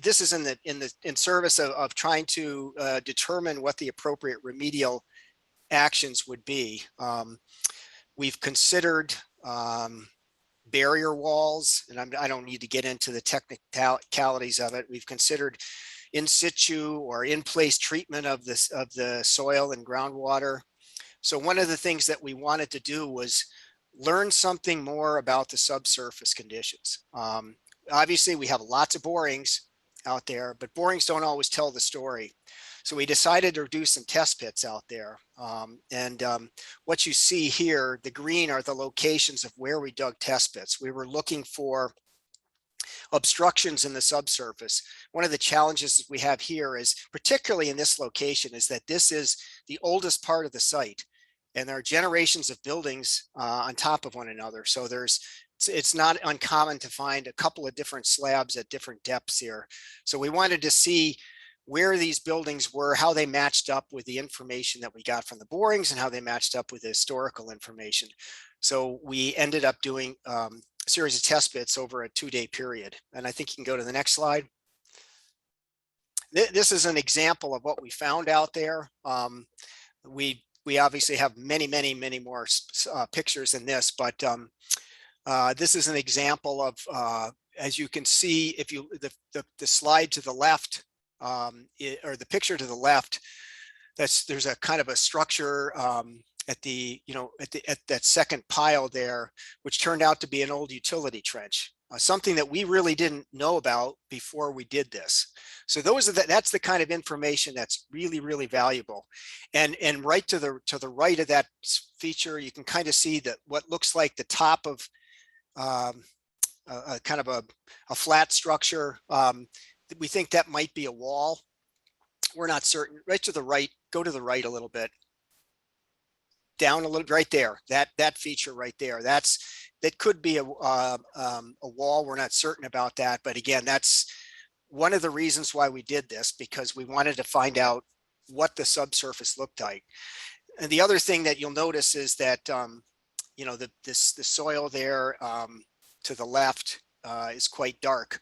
this is in service of trying to determine what the appropriate remedial actions would be. We've considered barrier walls, and I don't need to get into the technicalities of it. We've considered in situ or in place treatment of the soil and groundwater. So one of the things that we wanted to do was learn something more about the subsurface conditions. Obviously, we have lots of borings out there, but borings don't always tell the story. So we decided to do some test pits out there. What you see here, the green are the locations of where we dug test pits. We were looking for obstructions in the subsurface. One of the challenges we have here is, particularly in this location, is that this is the oldest part of the site, and there are generations of buildings on top of one another. So it's not uncommon to find a couple of different slabs at different depths here. So we wanted to see where these buildings were, how they matched up with the information that we got from the borings, and how they matched up with the historical information. So we ended up doing a series of test pits over a 2-day period. And I think you can go to the next slide. This is an example of what we found out there. We obviously have many more pictures than this, but this is an example of, as you can see, if the slide to the left, or the picture to the left, there's a kind of a structure at that second pile there, which turned out to be an old utility trench, something that we really didn't know about before we did this. So that's the kind of information that's really valuable. And right to the right of that feature, you can kind of see that what looks like the top of a kind of a flat structure. We think that might be a wall. We're not certain. Right to the right, go to the right a little bit. Down a little, right there, that feature right there, that could be a wall. We're not certain about that, but again, that's one of the reasons why we did this, because we wanted to find out what the subsurface looked like. And the other thing that you'll notice is that the soil there to the left is quite dark.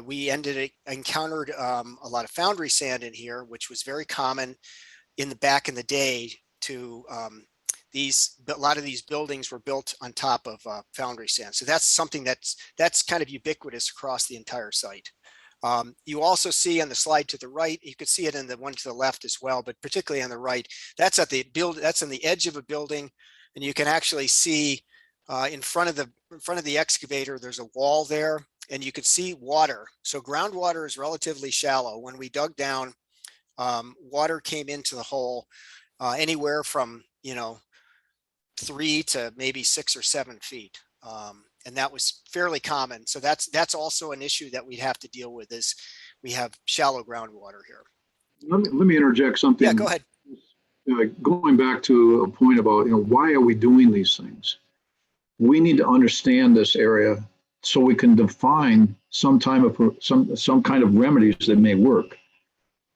We encountered a lot of foundry sand in here, which was very common back in the day. A lot of these buildings were built on top of foundry sand. So that's something that's kind of ubiquitous across the entire site. You also see on the slide to the right, you could see it in the one to the left as well, but particularly on the right, that's on the edge of a building, and you can actually see in front of the excavator, there's a wall there, and you could see water. So groundwater is relatively shallow. When we dug down, water came into the hole anywhere from 3 to maybe 6 or 7 feet. And that was fairly common. So that's also an issue that we'd have to deal with, is we have shallow groundwater here. Let me interject something. Yeah, go ahead. Going back to a point about, why are we doing these things? We need to understand this area so we can define some kind of remedies that may work.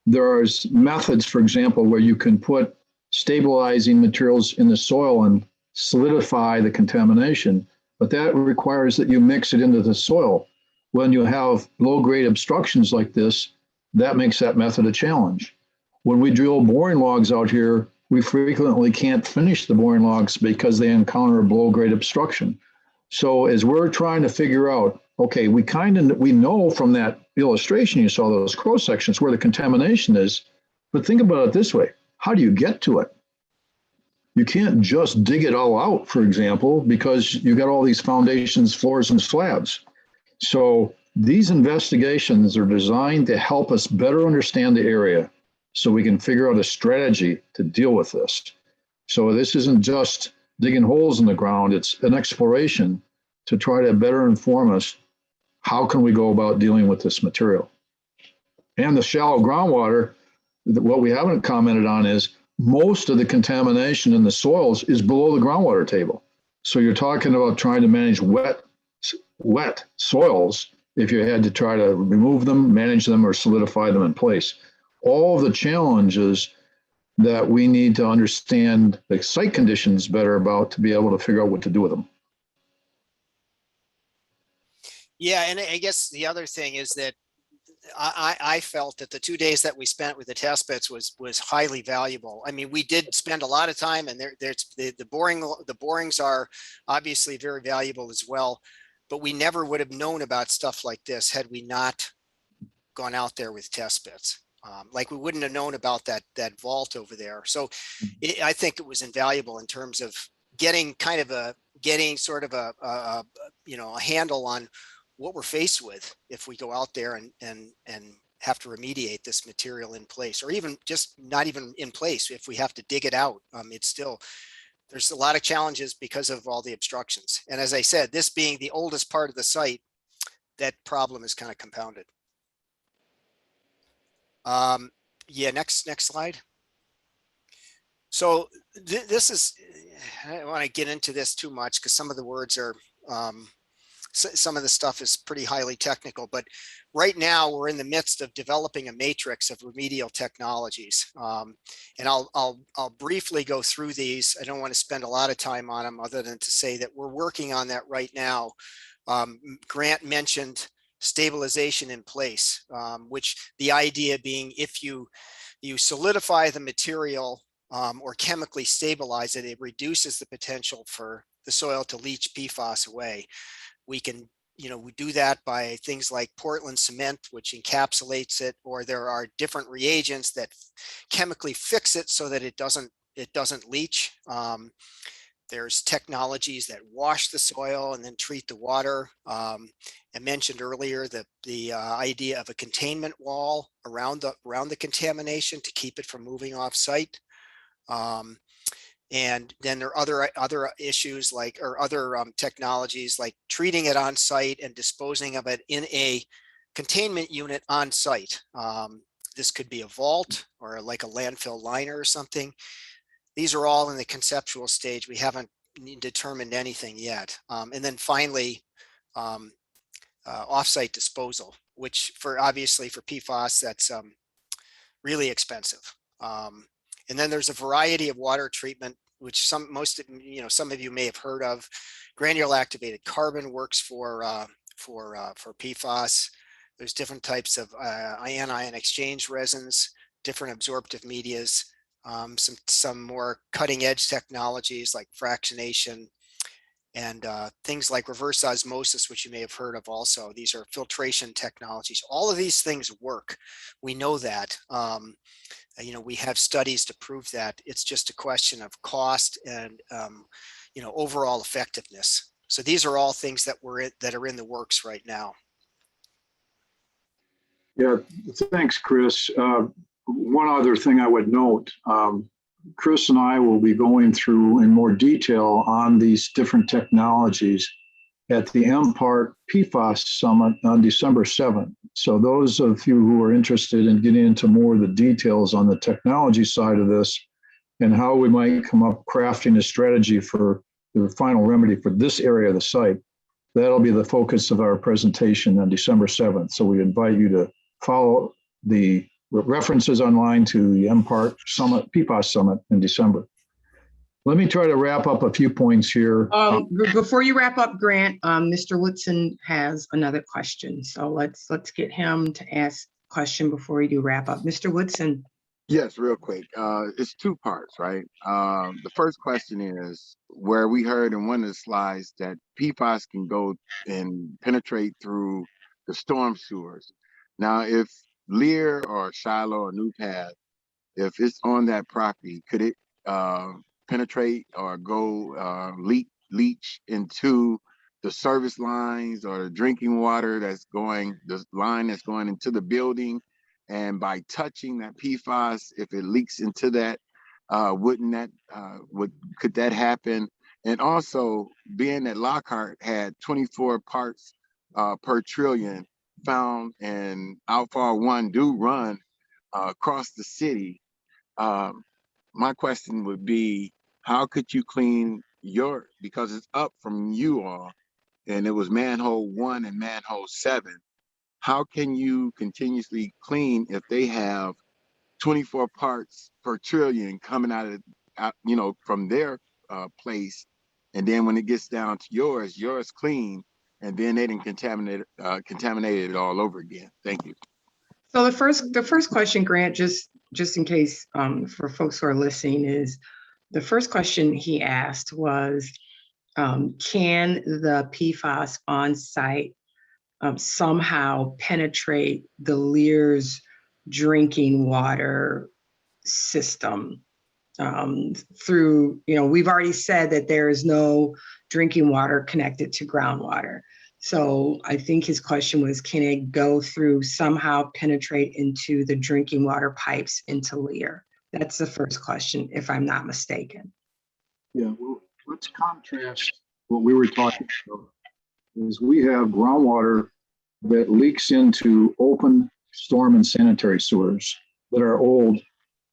There's methods, for example, where you can put stabilizing materials in the soil and solidify the contamination, but that requires that you mix it into the soil. When you have low-grade obstructions like this, that makes that method a challenge. When we drill boring logs out here, we frequently can't finish the boring logs because they encounter a low-grade obstruction. So as we're trying to figure out, okay, we know from that illustration you saw, those cross sections, where the contamination is, but think about it this way: how do you get to it? You can't just dig it all out, for example, because you got all these foundations, floors, and slabs. So these investigations are designed to help us better understand the area so we can figure out a strategy to deal with this. So this isn't just digging holes in the ground, it's an exploration to try to better inform us how can we go about dealing with this material. And the shallow groundwater, what we haven't commented on is most of the contamination in the soils is below the groundwater table. So you're talking about trying to manage wet soils if you had to try to remove them, manage them, or solidify them in place. All the challenges that we need to understand the site conditions better about to be able to figure out what to do with them. Yeah, and I guess the other thing is that I felt that the 2 days that we spent with the test pits was highly valuable. I mean, we did spend a lot of time, and there's the borings are obviously very valuable as well, but we never would have known about stuff like this had we not gone out there with test pits. Like we wouldn't have known about that vault over there. So I think it was invaluable in terms of getting sort of a handle on what we're faced with if we go out there and have to remediate this material in place, or even just not even in place. If we have to dig it out, there's a lot of challenges because of all the obstructions. And as I said, this being the oldest part of the site, that problem is kind of compounded. Yeah, next slide. So this is, I don't want to get into this too much because some of the words are, some of the stuff is pretty highly technical, but right now we're in the midst of developing a matrix of remedial technologies. And I'll briefly go through these. I don't want to spend a lot of time on them other than to say that we're working on that right now. Grant mentioned stabilization in place, which the idea being if you solidify the material or chemically stabilize it, it reduces the potential for the soil to leach PFAS away. We can, we do that by things like Portland cement, which encapsulates it, or there are different reagents that chemically fix it so that it doesn't leach. There's technologies that wash the soil and then treat the water. I mentioned earlier the idea of a containment wall around the contamination to keep it from moving off site. And then there are other issues or other technologies like treating it on site and disposing of it in a containment unit on site. This could be a vault or like a landfill liner or something. These are all in the conceptual stage. We haven't determined anything yet. And then finally, offsite disposal, which obviously for PFAS, that's really expensive. And then there's a variety of water treatment, which some of you may have heard of. Granular activated carbon works for PFAS. There's different types of anion exchange resins, different absorptive medias, some more cutting edge technologies like fractionation and things like reverse osmosis, which you may have heard of also. These are filtration technologies. All of these things work. We know that. We have studies to prove that. It's just a question of cost and overall effectiveness. So these are all things that are in the works right now. Yeah, thanks, Chris. One other thing I would note, Chris and I will be going through in more detail on these different technologies at the MPART PFAS Summit on December 7th. So those of you who are interested in getting into more of the details on the technology side of this and how we might come up crafting a strategy for the final remedy for this area of the site, that'll be the focus of our presentation on December 7th. So we invite you to follow the references online to the MPART Summit, PFAS Summit in December. Let me try to wrap up a few points here. Before you wrap up, Grant, Mr. Woodson has another question. So let's get him to ask a question before we do wrap up. Mr. Woodson. Yes, real quick. It's two parts, right? The first question is where we heard in one of the slides that PFAS can go and penetrate through the storm sewers. Now, if Lear or Shiloh or New Path, if it's on that property, could it penetrate or go leach into the service lines or the drinking water the line that's going into the building. And by touching that PFAS, if it leaks into that, could that happen? And also, being that Lockhart had 24 parts per trillion found, and Outfall 1 do run across the city, my question would be, how could you clean because it's up from you all, and it was manhole 1 and manhole 7. How can you continuously clean if they have 24 parts per trillion coming from their place, and then when it gets down to yours clean, and then they didn't contaminate it all over again? Thank you. So the first question, Grant, just in case for folks who are listening, is the first question he asked was, can the PFAS on site somehow penetrate the Lear's drinking water system through, we've already said that there is no drinking water connected to groundwater. So I think his question was, can it go through, somehow penetrate into the drinking water pipes into Lear? That's the first question, if I'm not mistaken. Yeah, well, let's contrast what we were talking about. Is we have groundwater that leaks into open storm and sanitary sewers that are old.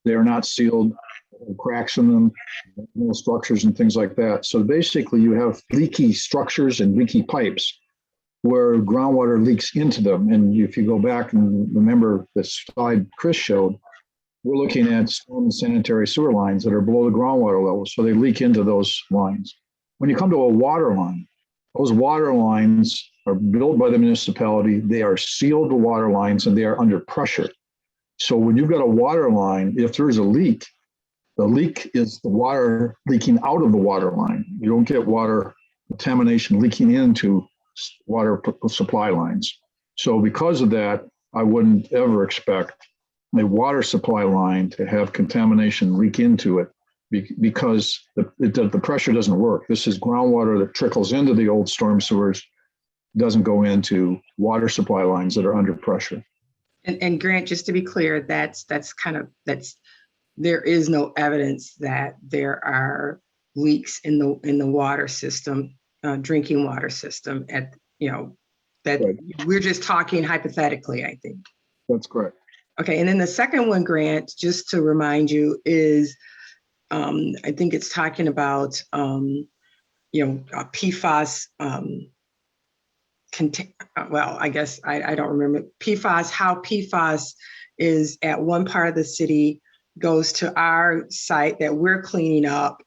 They are not sealed, cracks in them, no structures and things like that. So basically you have leaky structures and leaky pipes where groundwater leaks into them. And if you go back and remember the slide Chris showed, we're looking at storm and sanitary sewer lines that are below the groundwater level. So they leak into those lines. When you come to a water line, those water lines are built by the municipality. They are sealed water lines and they are under pressure. So when you've got a water line, if there's a leak, the leak is the water leaking out of the water line. You don't get water contamination leaking into water supply lines. So because of that, I wouldn't ever expect a water supply line to have contamination leak into it because the pressure doesn't work. This is groundwater that trickles into the old storm sewers, doesn't go into water supply lines that are under pressure. And Grant, just to be clear, there is no evidence that there are leaks in the water system, drinking water system that right. We're just talking hypothetically, I think. That's correct. Okay, and then the second one, Grant, just to remind you, is I think it's talking about PFAS. I guess I don't remember PFAS. How PFAS is at one part of the city, goes to our site that we're cleaning up,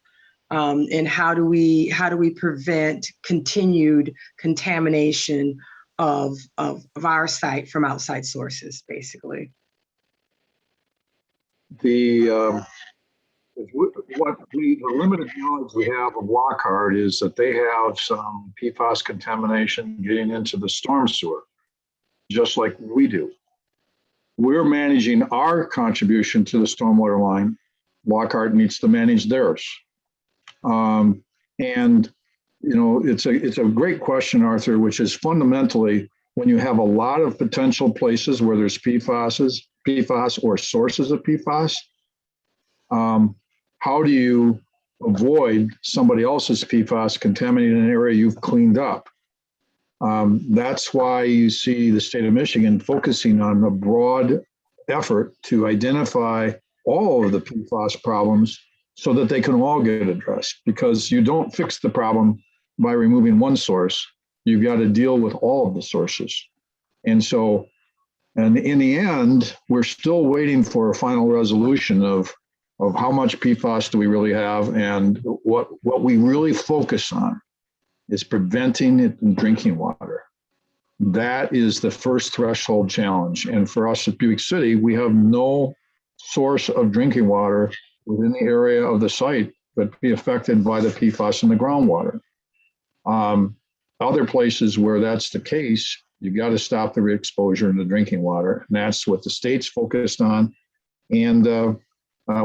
and how do we prevent continued contamination of our site from outside sources, basically. The limited knowledge we have of Lockhart is that they have some PFAS contamination getting into the storm sewer, just like we do. We're managing our contribution to the stormwater line. Lockhart needs to manage theirs. It's a great question, Arthur, which is fundamentally when you have a lot of potential places where there's PFAS or sources of PFAS, how do you avoid somebody else's PFAS contaminating an area you've cleaned up? That's why you see the state of Michigan focusing on a broad effort to identify all of the PFAS problems so that they can all get addressed, because you don't fix the problem by removing one source. You've got to deal with all of the sources. And in the end, we're still waiting for a final resolution of how much PFAS do we really have, and what we really focus on is preventing it in drinking water. That is the first threshold challenge. And for us at Buick City, we have no source of drinking water within the area of the site that be affected by the PFAS in the groundwater. Other places where that's the case, you got to stop the re-exposure in the drinking water. And that's what the state's focused on. And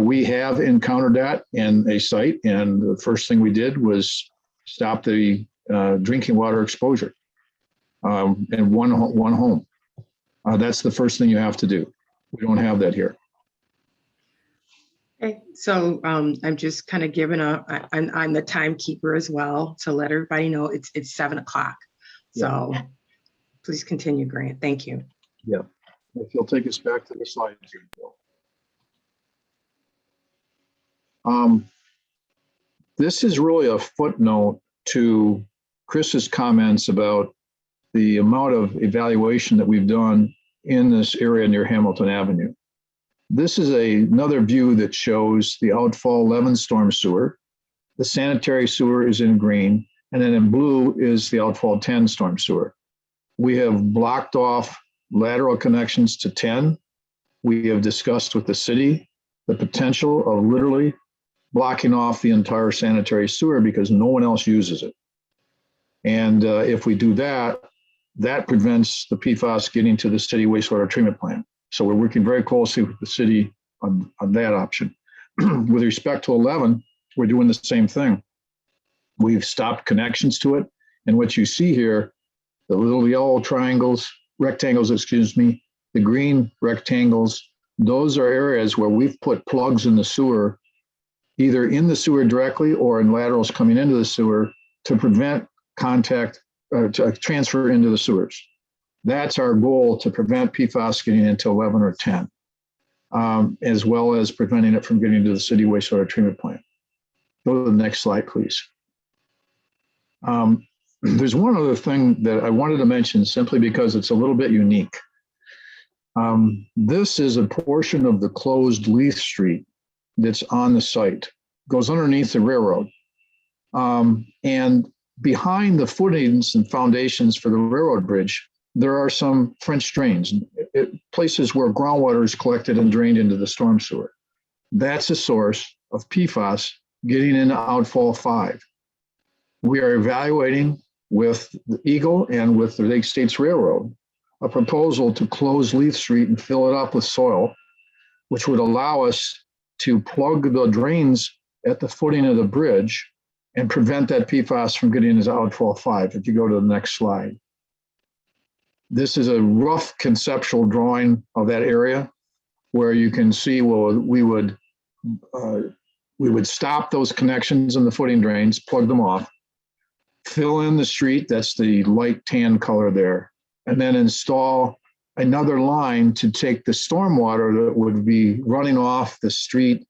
we have encountered that in a site. And the first thing we did was stop the drinking water exposure in one home. That's the first thing you have to do. We don't have that here. Okay, so I'm just kind of giving I'm the timekeeper as well to let everybody know it's 7 o'clock. So please continue, Grant. Thank you. Yeah. If you'll take us back to the slides here, Bill. This is really a footnote to Chris's comments about the amount of evaluation that we've done in this area near Hamilton Avenue. This is another view that shows the Outfall 11 storm sewer. The sanitary sewer is in green, and then in blue is the Outfall 10 storm sewer. We have blocked off lateral connections to 10. We have discussed with the city the potential of literally blocking off the entire sanitary sewer because no one else uses it. And if we do that, that prevents the PFAS getting to the city wastewater treatment plant. So we're working very closely with the city on that option. With respect to 11, we're doing the same thing. We've stopped connections to it. And what you see here, the little yellow rectangles, the green rectangles, those are areas where we've put plugs in the sewer, either in the sewer directly or in laterals coming into the sewer to prevent contact, to transfer into the sewers. That's our goal, to prevent PFAS getting into 11 or 10, as well as preventing it from getting into the city wastewater treatment plant. Go to the next slide, please. There's one other thing that I wanted to mention simply because it's a little bit unique. This is a portion of the closed Leith Street that's on the site, goes underneath the railroad. And behind the footings and foundations for the railroad bridge, there are some French drains, places where groundwater is collected and drained into the storm sewer. That's a source of PFAS getting into Outfall 5. We are evaluating with the Eagle and with the Lake States Railroad a proposal to close Leith Street and fill it up with soil, which would allow us to plug the drains at the footing of the bridge and prevent that PFAS from getting into Outfall 5. If you go to the next slide. This is a rough conceptual drawing of that area where you can see, well, we would stop those connections in the footing drains, plug them off, fill in the street, that's the light tan color there, and then install another line to take the stormwater that would be running off the street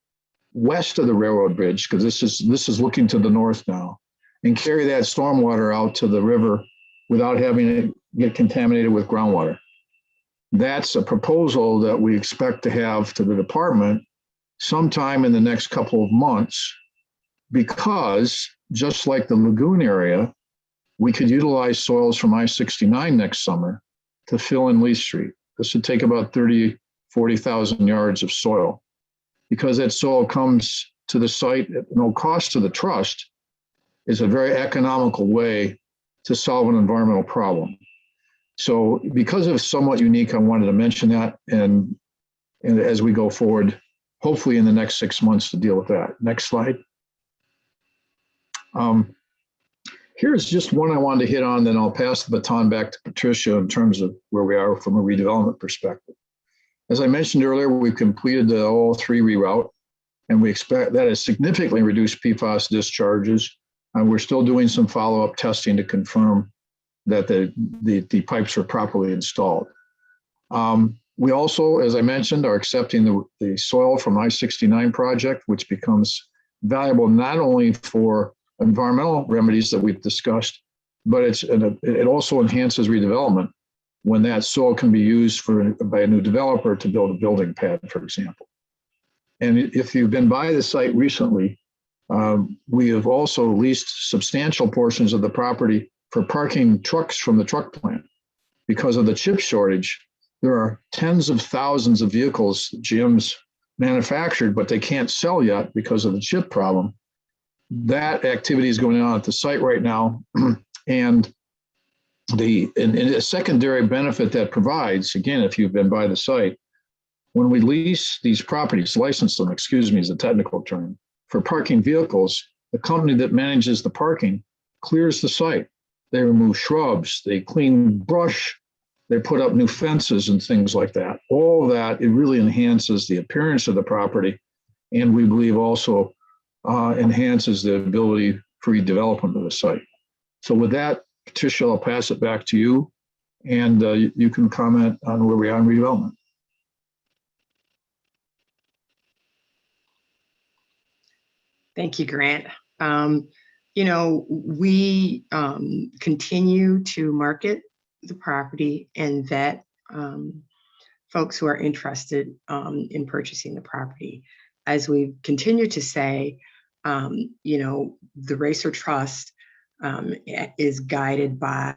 west of the railroad bridge, because this is looking to the north now, and carry that stormwater out to the river without having it get contaminated with groundwater. That's a proposal that we expect to have to the department sometime in the next couple of months, because just like the Lagoon area, we could utilize soils from I-69 next summer to fill in Leith Street. This would take about 40,000 yards of soil. Because that soil comes to the site at no cost to the trust, is a very economical way to solve an environmental problem. So because it's somewhat unique, I wanted to mention that, and as we go forward, hopefully in the next 6 months, to deal with that. Next slide. Here's just one I wanted to hit on, then I'll pass the baton back to Patricia in terms of where we are from a redevelopment perspective. As I mentioned earlier, we've completed the 003 reroute, and we expect that has significantly reduced PFAS discharges. And we're still doing some follow-up testing to confirm that the pipes are properly installed. We also, as I mentioned, are accepting the soil from I-69 project, which becomes valuable not only for environmental remedies that we've discussed, but it also enhances redevelopment when that soil can be used by a new developer to build a building pad, for example. And if you've been by the site recently, we have also leased substantial portions of the property for parking trucks from the truck plant. Because of the chip shortage, there are tens of thousands of vehicles GM's manufactured, but they can't sell yet because of the chip problem. That activity is going on at the site right now. And a secondary benefit that provides, again, if you've been by the site, when we lease these properties, license them, is a technical term, for parking vehicles, the company that manages the parking clears the site. They remove shrubs, they clean brush, they put up new fences and things like that. All of that, it really enhances the appearance of the property. And we believe also enhances the ability for redevelopment of the site. So with that, Patricia, I'll pass it back to you, and you can comment on where we are in redevelopment. Thank you, Grant. You know, we continue to market the property and vet folks who are interested in purchasing the property. As we continue to say, you know, the RACER Trust is guided by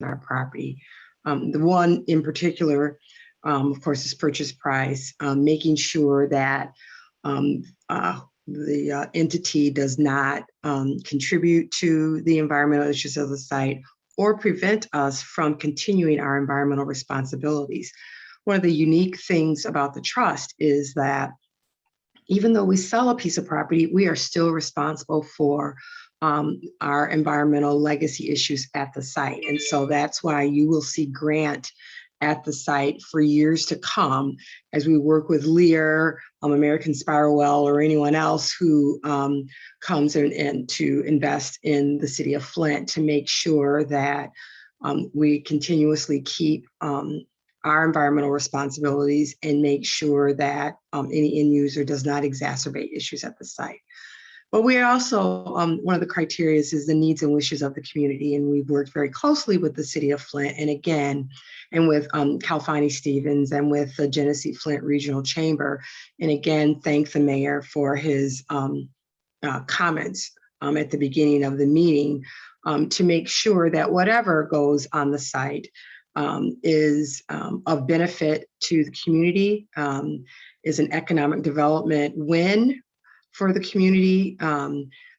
our property. The one in particular, of course, is purchase price, making sure that the entity does not contribute to the environmental issues of the site or prevent us from continuing our environmental responsibilities. One of the unique things about the trust is that even though we sell a piece of property, we are still responsible for our environmental legacy issues at the site. And so that's why you will see Grant at the site for years to come as we work with Lear, American Spiral Well, or anyone else who comes in to invest in the city of Flint to make sure that we continuously keep our environmental responsibilities and make sure that any end user does not exacerbate issues at the site. But we are also, one of the criteria is the needs and wishes of the community. And we've worked very closely with the city of Flint and again, and with Calfani Stevens and with the Genesee Flint Regional Chamber. And again, thank the mayor for his comments at the beginning of the meeting to make sure that whatever goes on the site is of benefit to the community, is an economic development win for the community,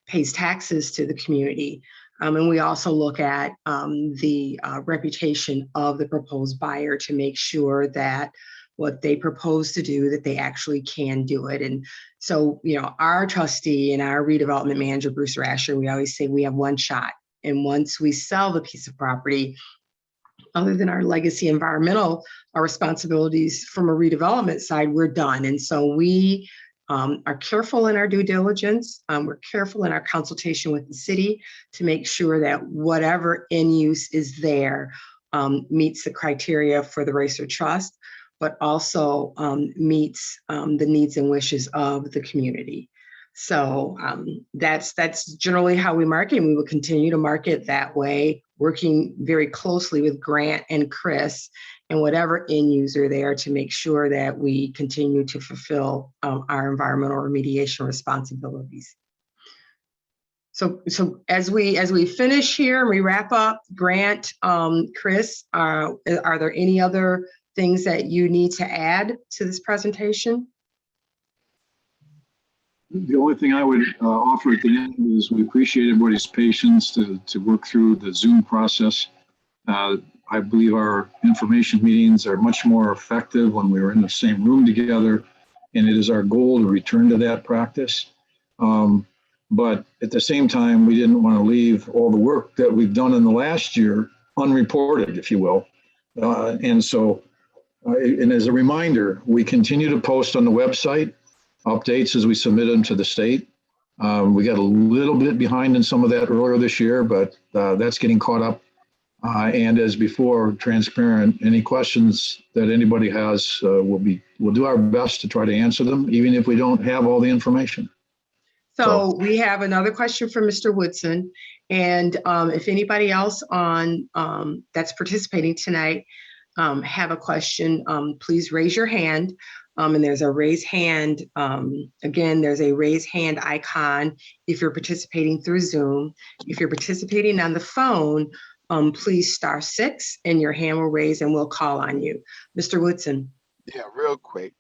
pays taxes to the community. And we also look at the reputation of the proposed buyer to make sure that what they propose to do, that they actually can do it. And so, you know, our trustee and our redevelopment manager, Bruce RACER, we always say we have one shot. And once we sell the piece of property, other than our legacy environmental, our responsibilities from a redevelopment side, we're done. And so we are careful in our due diligence. We're careful in our consultation with the city to make sure that whatever end use is there meets the criteria for the RACER Trust, but also meets the needs and wishes of the community. So that's generally how we market, and we will continue to market that way, working very closely with Grant and Chris and whatever end user there to make sure that we continue to fulfill our environmental remediation responsibilities. So as we finish here and we wrap up, Grant, Chris, are there any other things that you need to add to this presentation? The only thing I would offer at the end is we appreciate everybody's patience to work through the Zoom process. I believe our information meetings are much more effective when we're in the same room together, and it is our goal to return to that practice. But at the same time, we didn't want to leave all the work that we've done in the last year unreported, if you will. And so, and as a reminder, we continue to post on the website updates as we submit them to the state. We got a little bit behind in some of that earlier this year, but that's getting caught up. And as before, transparent, any questions that anybody has, we'll do our best to try to answer them, even if we don't have all the information. So we have another question from Mr. Woodson. And if anybody else on that's participating tonight have a question, please raise your hand. And there's a raise hand. Again, there's a raise hand icon if you're participating through Zoom. If you're participating on the phone, please *6 and your hand will raise and we'll call on you. Mr. Woodson. Yeah, real quick.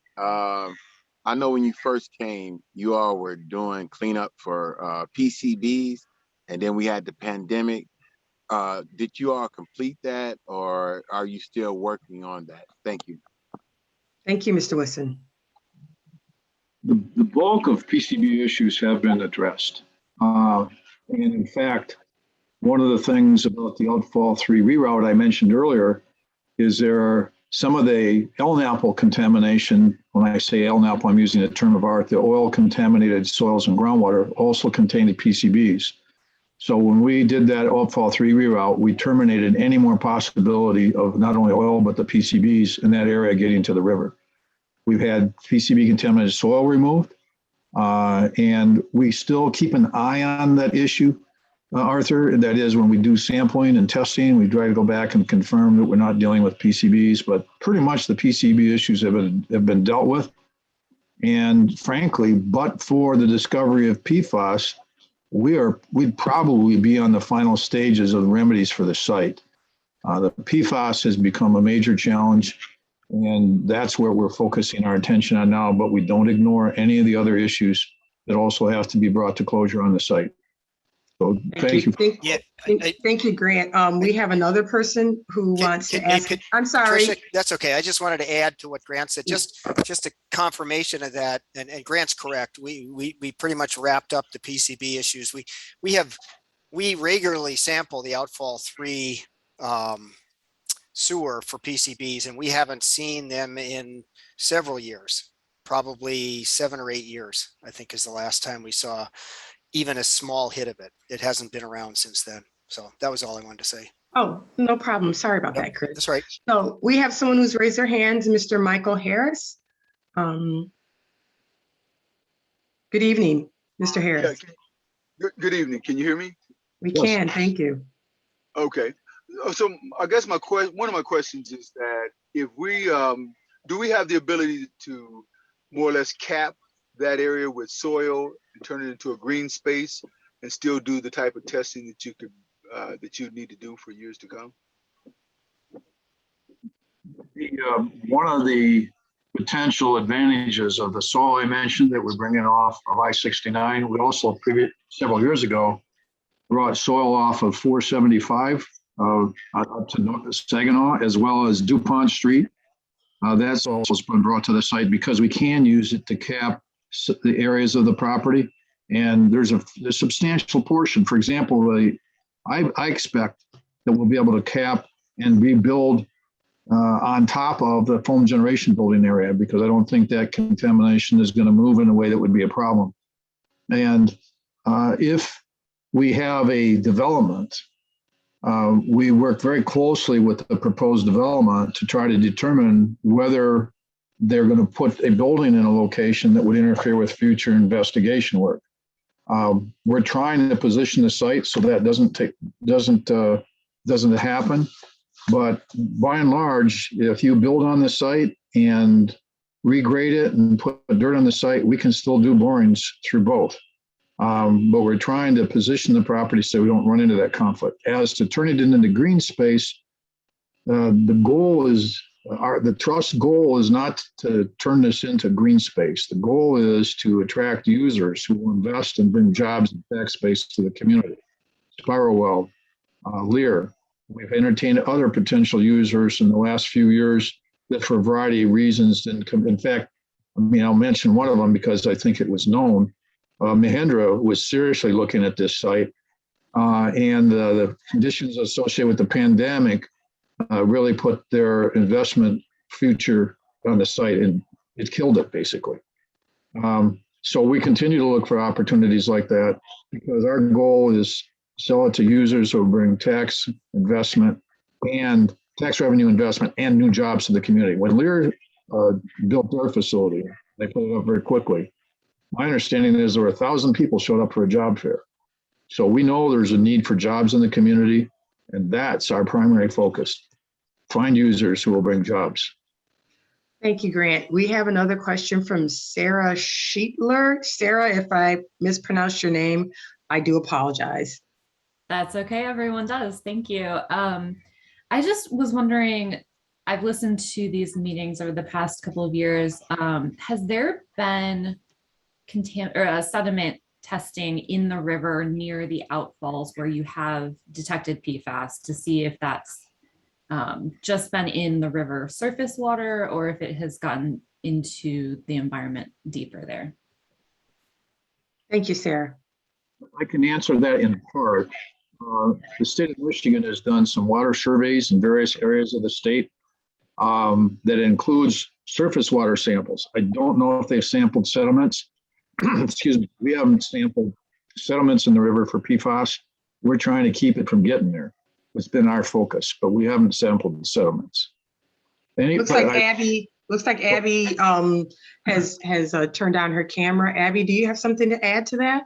I know when you first came, you all were doing cleanup for PCBs, and then we had the pandemic. Did you all complete that, or are you still working on that? Thank you. Thank you, Mr. Woodson. the bulk of PCB issues have been addressed. And in fact, one of the things about the Outfall 3 reroute I mentioned earlier is there are some of the LNAPL contamination. When I say LNAPL, I'm using a term of art. The oil contaminated soils and groundwater also contain the PCBs. So when we did that Outfall 3 reroute, we terminated any more possibility of not only oil, but the PCBs in that area getting to the river. We've had PCB contaminated soil removed, and we still keep an eye on that issue, Arthur. And that is when we do sampling and testing, we try to go back and confirm that we're not dealing with PCBs, but pretty much the PCB issues have been dealt with. And frankly, but for the discovery of PFAS, we'd probably be on the final stages of the remedies for the site. The PFAS has become a major challenge, and that's where we're focusing our attention on now, but we don't ignore any of the other issues that also have to be brought to closure on the site. So thank you. Yeah, Thank you, Grant. We have another person who wants to ask. I'm sorry. Patricia, that's okay. I just wanted to add to what Grant said, just a confirmation of that. And Grant's correct. We pretty much wrapped up the PCB issues. We regularly sample the Outfall 3 sewer for PCBs, and we haven't seen them in several years, probably 7 or 8 years, I think is the last time we saw even a small hit of it. It hasn't been around since then. So that was all I wanted to say. Oh, no problem. Sorry about that, Chris. That's right. So we have someone who's raised their hands, Mr. Michael Harris. Good evening, Mr. Harris. Yeah, good evening. Can you hear me? We can, thank you. Okay. So I guess one of my questions is that if we, do we have the ability to more or less cap that area with soil and turn it into a green space and still do the type of testing that you could, that you need to do for years to come? One of the potential advantages of the soil I mentioned that we're bringing off of I-69, we also several years ago brought soil off of 475 up to Saginaw, as well as DuPont Street. That's also been brought to the site because we can use it to cap the areas of the property. And there's a substantial portion. For example, I expect that we'll be able to cap and rebuild on top of the foam generation building area, because I don't think that contamination is going to move in a way that would be a problem. And if we have a development, we work very closely with the proposed development to try to determine whether they're going to put a building in a location that would interfere with future investigation work. We're trying to position the site so that doesn't happen. But by and large, if you build on the site and regrade it and put dirt on the site, we can still do borings through both. But we're trying to position the property so we don't run into that conflict. As to turn it into green space, the goal is, the trust goal is not to turn this into green space. The goal is to attract users who will invest and bring jobs and tax space to the community. Spiralwell, Lear. We've entertained other potential users in the last few years that for a variety of reasons didn't come. In fact, I'll mention one of them because I think it was known. Mahindra was seriously looking at this site, and the conditions associated with the pandemic really put their investment future on the site, and it killed it basically. So we continue to look for opportunities like that because our goal is sell it to users who bring tax investment and tax revenue investment and new jobs to the community. When Lear built their facility, they put it up very quickly. My understanding is there were 1,000 people showed up for a job fair. So we know there's a need for jobs in the community, and that's our primary focus. Find users who will bring jobs. Thank you, Grant. We have another question from Sarah Sheetler. Sarah, if I mispronounced your name, I do apologize. That's okay. Everyone does. Thank you. I just was wondering, I've listened to these meetings over the past couple of years. Has there been sediment testing in the river near the outfalls where you have detected PFAS to see if that's just been in the river surface water or if it has gotten into the environment deeper there? Thank you, Sarah. I can answer that in part. The state of Michigan has done some water surveys in various areas of the state that includes surface water samples. I don't know if they've sampled sediments. Excuse me. We haven't sampled sediments in the river for PFAS. We're trying to keep it from getting there. It's been our focus, but we haven't sampled the sediments. Looks like Abby has turned on her camera. Abby, do you have something to add to that?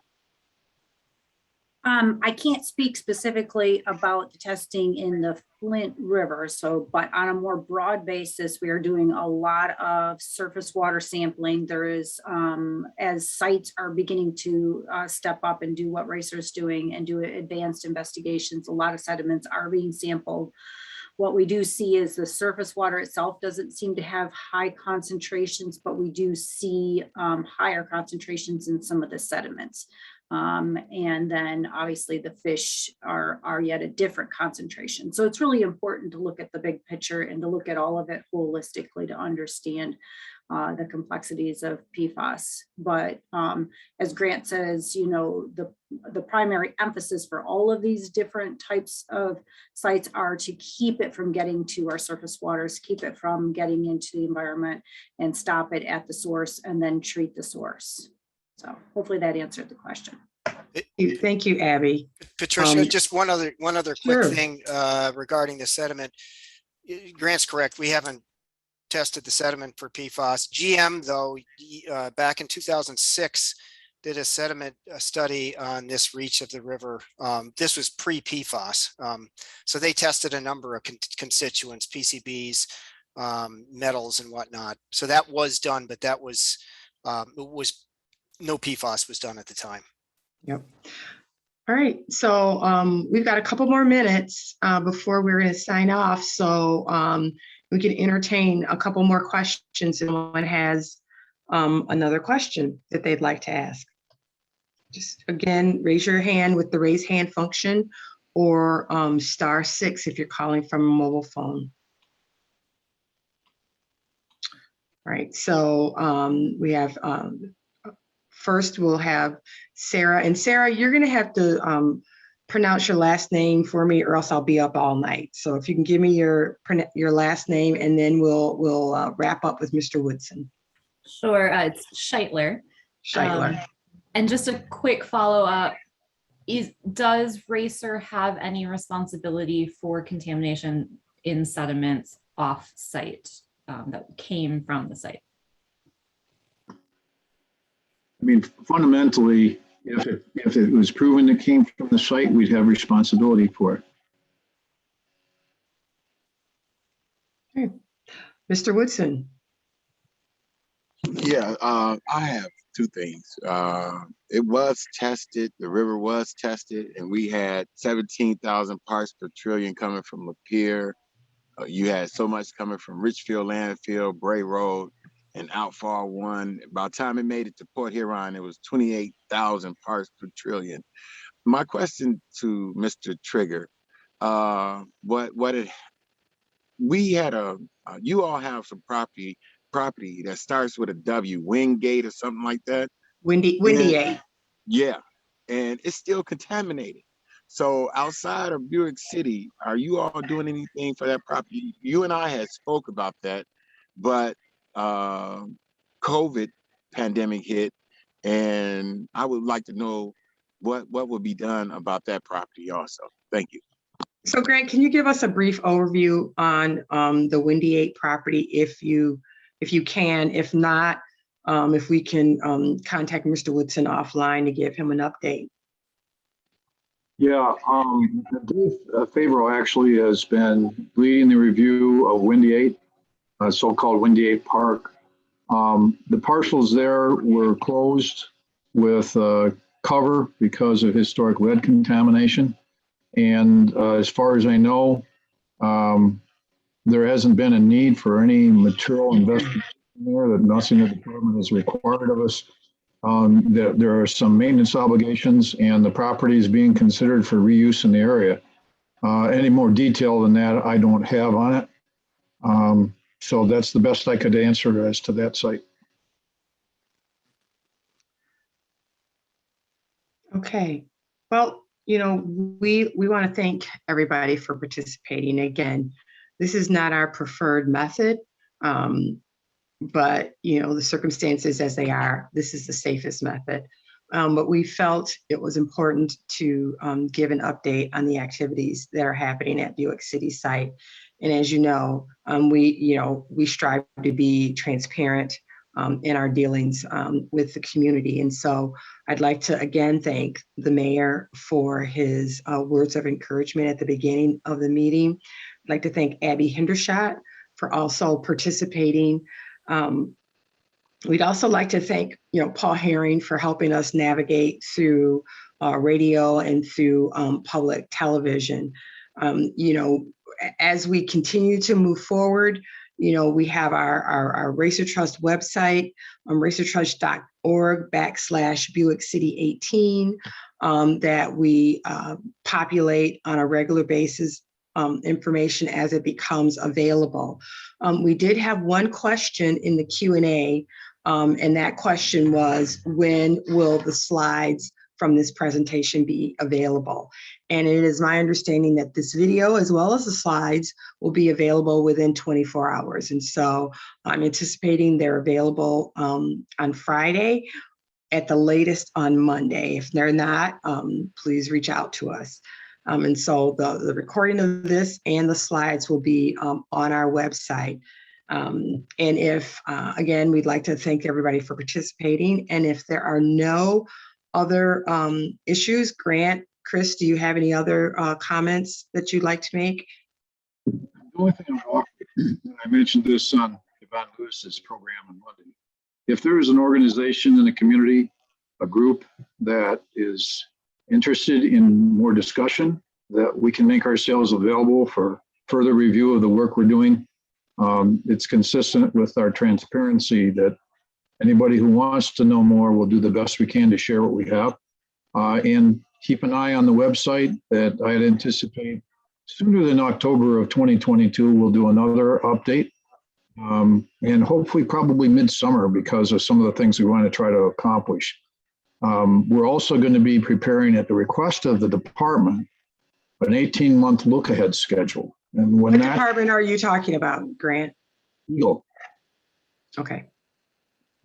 I can't speak specifically about the testing in the Flint River, but on a more broad basis, we are doing a lot of surface water sampling. There is, as sites are beginning to step up and do what RACER is doing and do advanced investigations, a lot of sediments are being sampled. What we do see is the surface water itself doesn't seem to have high concentrations, but we do see higher concentrations in some of the sediments. And then obviously the fish are yet a different concentration. So it's really important to look at the big picture and to look at all of it holistically to understand the complexities of PFAS. But as Grant says, you know, the primary emphasis for all of these different types of sites are to keep it from getting to our surface waters, keep it from getting into the environment, and stop it at the source and then treat the source. So hopefully that answered the question. Thank you, Abby. Patricia, just one other quick Sure. thing regarding the sediment. Grant's correct. We haven't tested the sediment for PFAS. GM, though, back in 2006, did a sediment study on this reach of the river. This was pre-PFAS. So they tested a number of constituents, PCBs, metals and whatnot. So that was done, but that was no PFAS was done at the time. Yep. All right. So we've got a couple more minutes before we're going to sign off. So we can entertain a couple more questions if anyone has another question that they'd like to ask. Just again, raise your hand with the raise hand function, or *6 if you're calling from a mobile phone. All right. So we have first we'll have Sarah. And Sarah, you're going to have to pronounce your last name for me, or else I'll be up all night. So if you can give me your last name, and then we'll wrap up with Mr. Woodson. Sure, it's Scheitler. Scheitler. And just a quick follow-up, does RACER have any responsibility for contamination in sediments off-site that came from the site? I mean, fundamentally, if it was proven it came from the site, we'd have responsibility for it. Okay. Mr. Woodson. Yeah, I have two things. It was tested, the river was tested, and we had 17,000 parts per trillion coming from Lapeer. You had so much coming from Richfield Landfill, Bray Road, and Outfall 1. By the time it made it to Port Huron, it was 28,000 parts per trillion. My question to Mr. Trigger, you all have some property that starts with a W, Wingate or something like that. Windy 8. Yeah, and it's still contaminated. So outside of Buick City, are you all doing anything for that property? You and I had spoke about that, but COVID pandemic hit, and I would like to know what will be done about that property also. Thank you. So Grant, can you give us a brief overview on the Windy 8 property if you can? If not, if we can contact Mr. Woodson offline to give him an update. Yeah, Dave Favreau actually has been leading the review of Windy 8, so-called Windy 8 Park. The parcels there were closed with cover because of historic lead contamination. And as far as I know, there hasn't been a need for any material investment there, that nothing the department has required of us. There are some maintenance obligations, and the property is being considered for reuse in the area. Any more detail than that, I don't have on it. So that's the best I could answer as to that site. Okay, well, we want to thank everybody for participating. Again, this is not our preferred method, but the circumstances as they are, this is the safest method. But we felt it was important to give an update on the activities that are happening at Buick City site. And as you know, we strive to be transparent in our dealings with the community. And so I'd like to again thank the mayor for his words of encouragement at the beginning of the meeting. I'd like to thank Abby Hendershot for also participating. We'd also like to thank, Paul Herring for helping us navigate through radio and through public television. As we continue to move forward, we have our RACER Trust website, racertrust.org/Buick City 18, that we populate on a regular basis, information as it becomes available. We did have one question in the Q&A, and that question was, when will the slides from this presentation be available? And it is my understanding that this video, as well as the slides, will be available within 24 hours. And so I'm anticipating they're available on Friday, at the latest on Monday. If they're not, please reach out to us. And so the recording of this and the slides will be on our website. And if, again, we'd like to thank everybody for participating. And if there are no other issues, Grant, Chris, do you have any other comments that you'd like to make? The only thing I offer, I mentioned this on Yvonne Lewis's program on Monday. If there is an organization in the community, a group that is interested in more discussion, that we can make ourselves available for further review of the work we're doing. It's consistent with our transparency that anybody who wants to know more will do the best we can to share what we have. And keep an eye on the website that I'd anticipate sooner than October of 2022, we'll do another update. And hopefully probably midsummer because of some of the things we want to try to accomplish. We're also going to be preparing at the request of the department an 18-month look-ahead schedule. And when What department are you talking about, Grant? legal, Okay.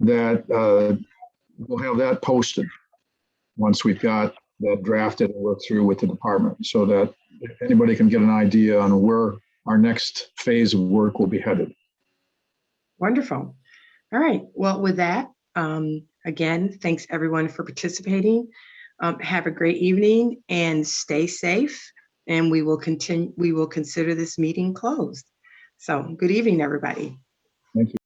that we'll have that posted once we've got that drafted and worked through with the department, so that if anybody can get an idea on where our next phase of work will be headed. Wonderful. All right. Well, with that, again, thanks everyone for participating. Have a great evening and stay safe. And we will consider this meeting closed. So good evening, everybody. Thank you.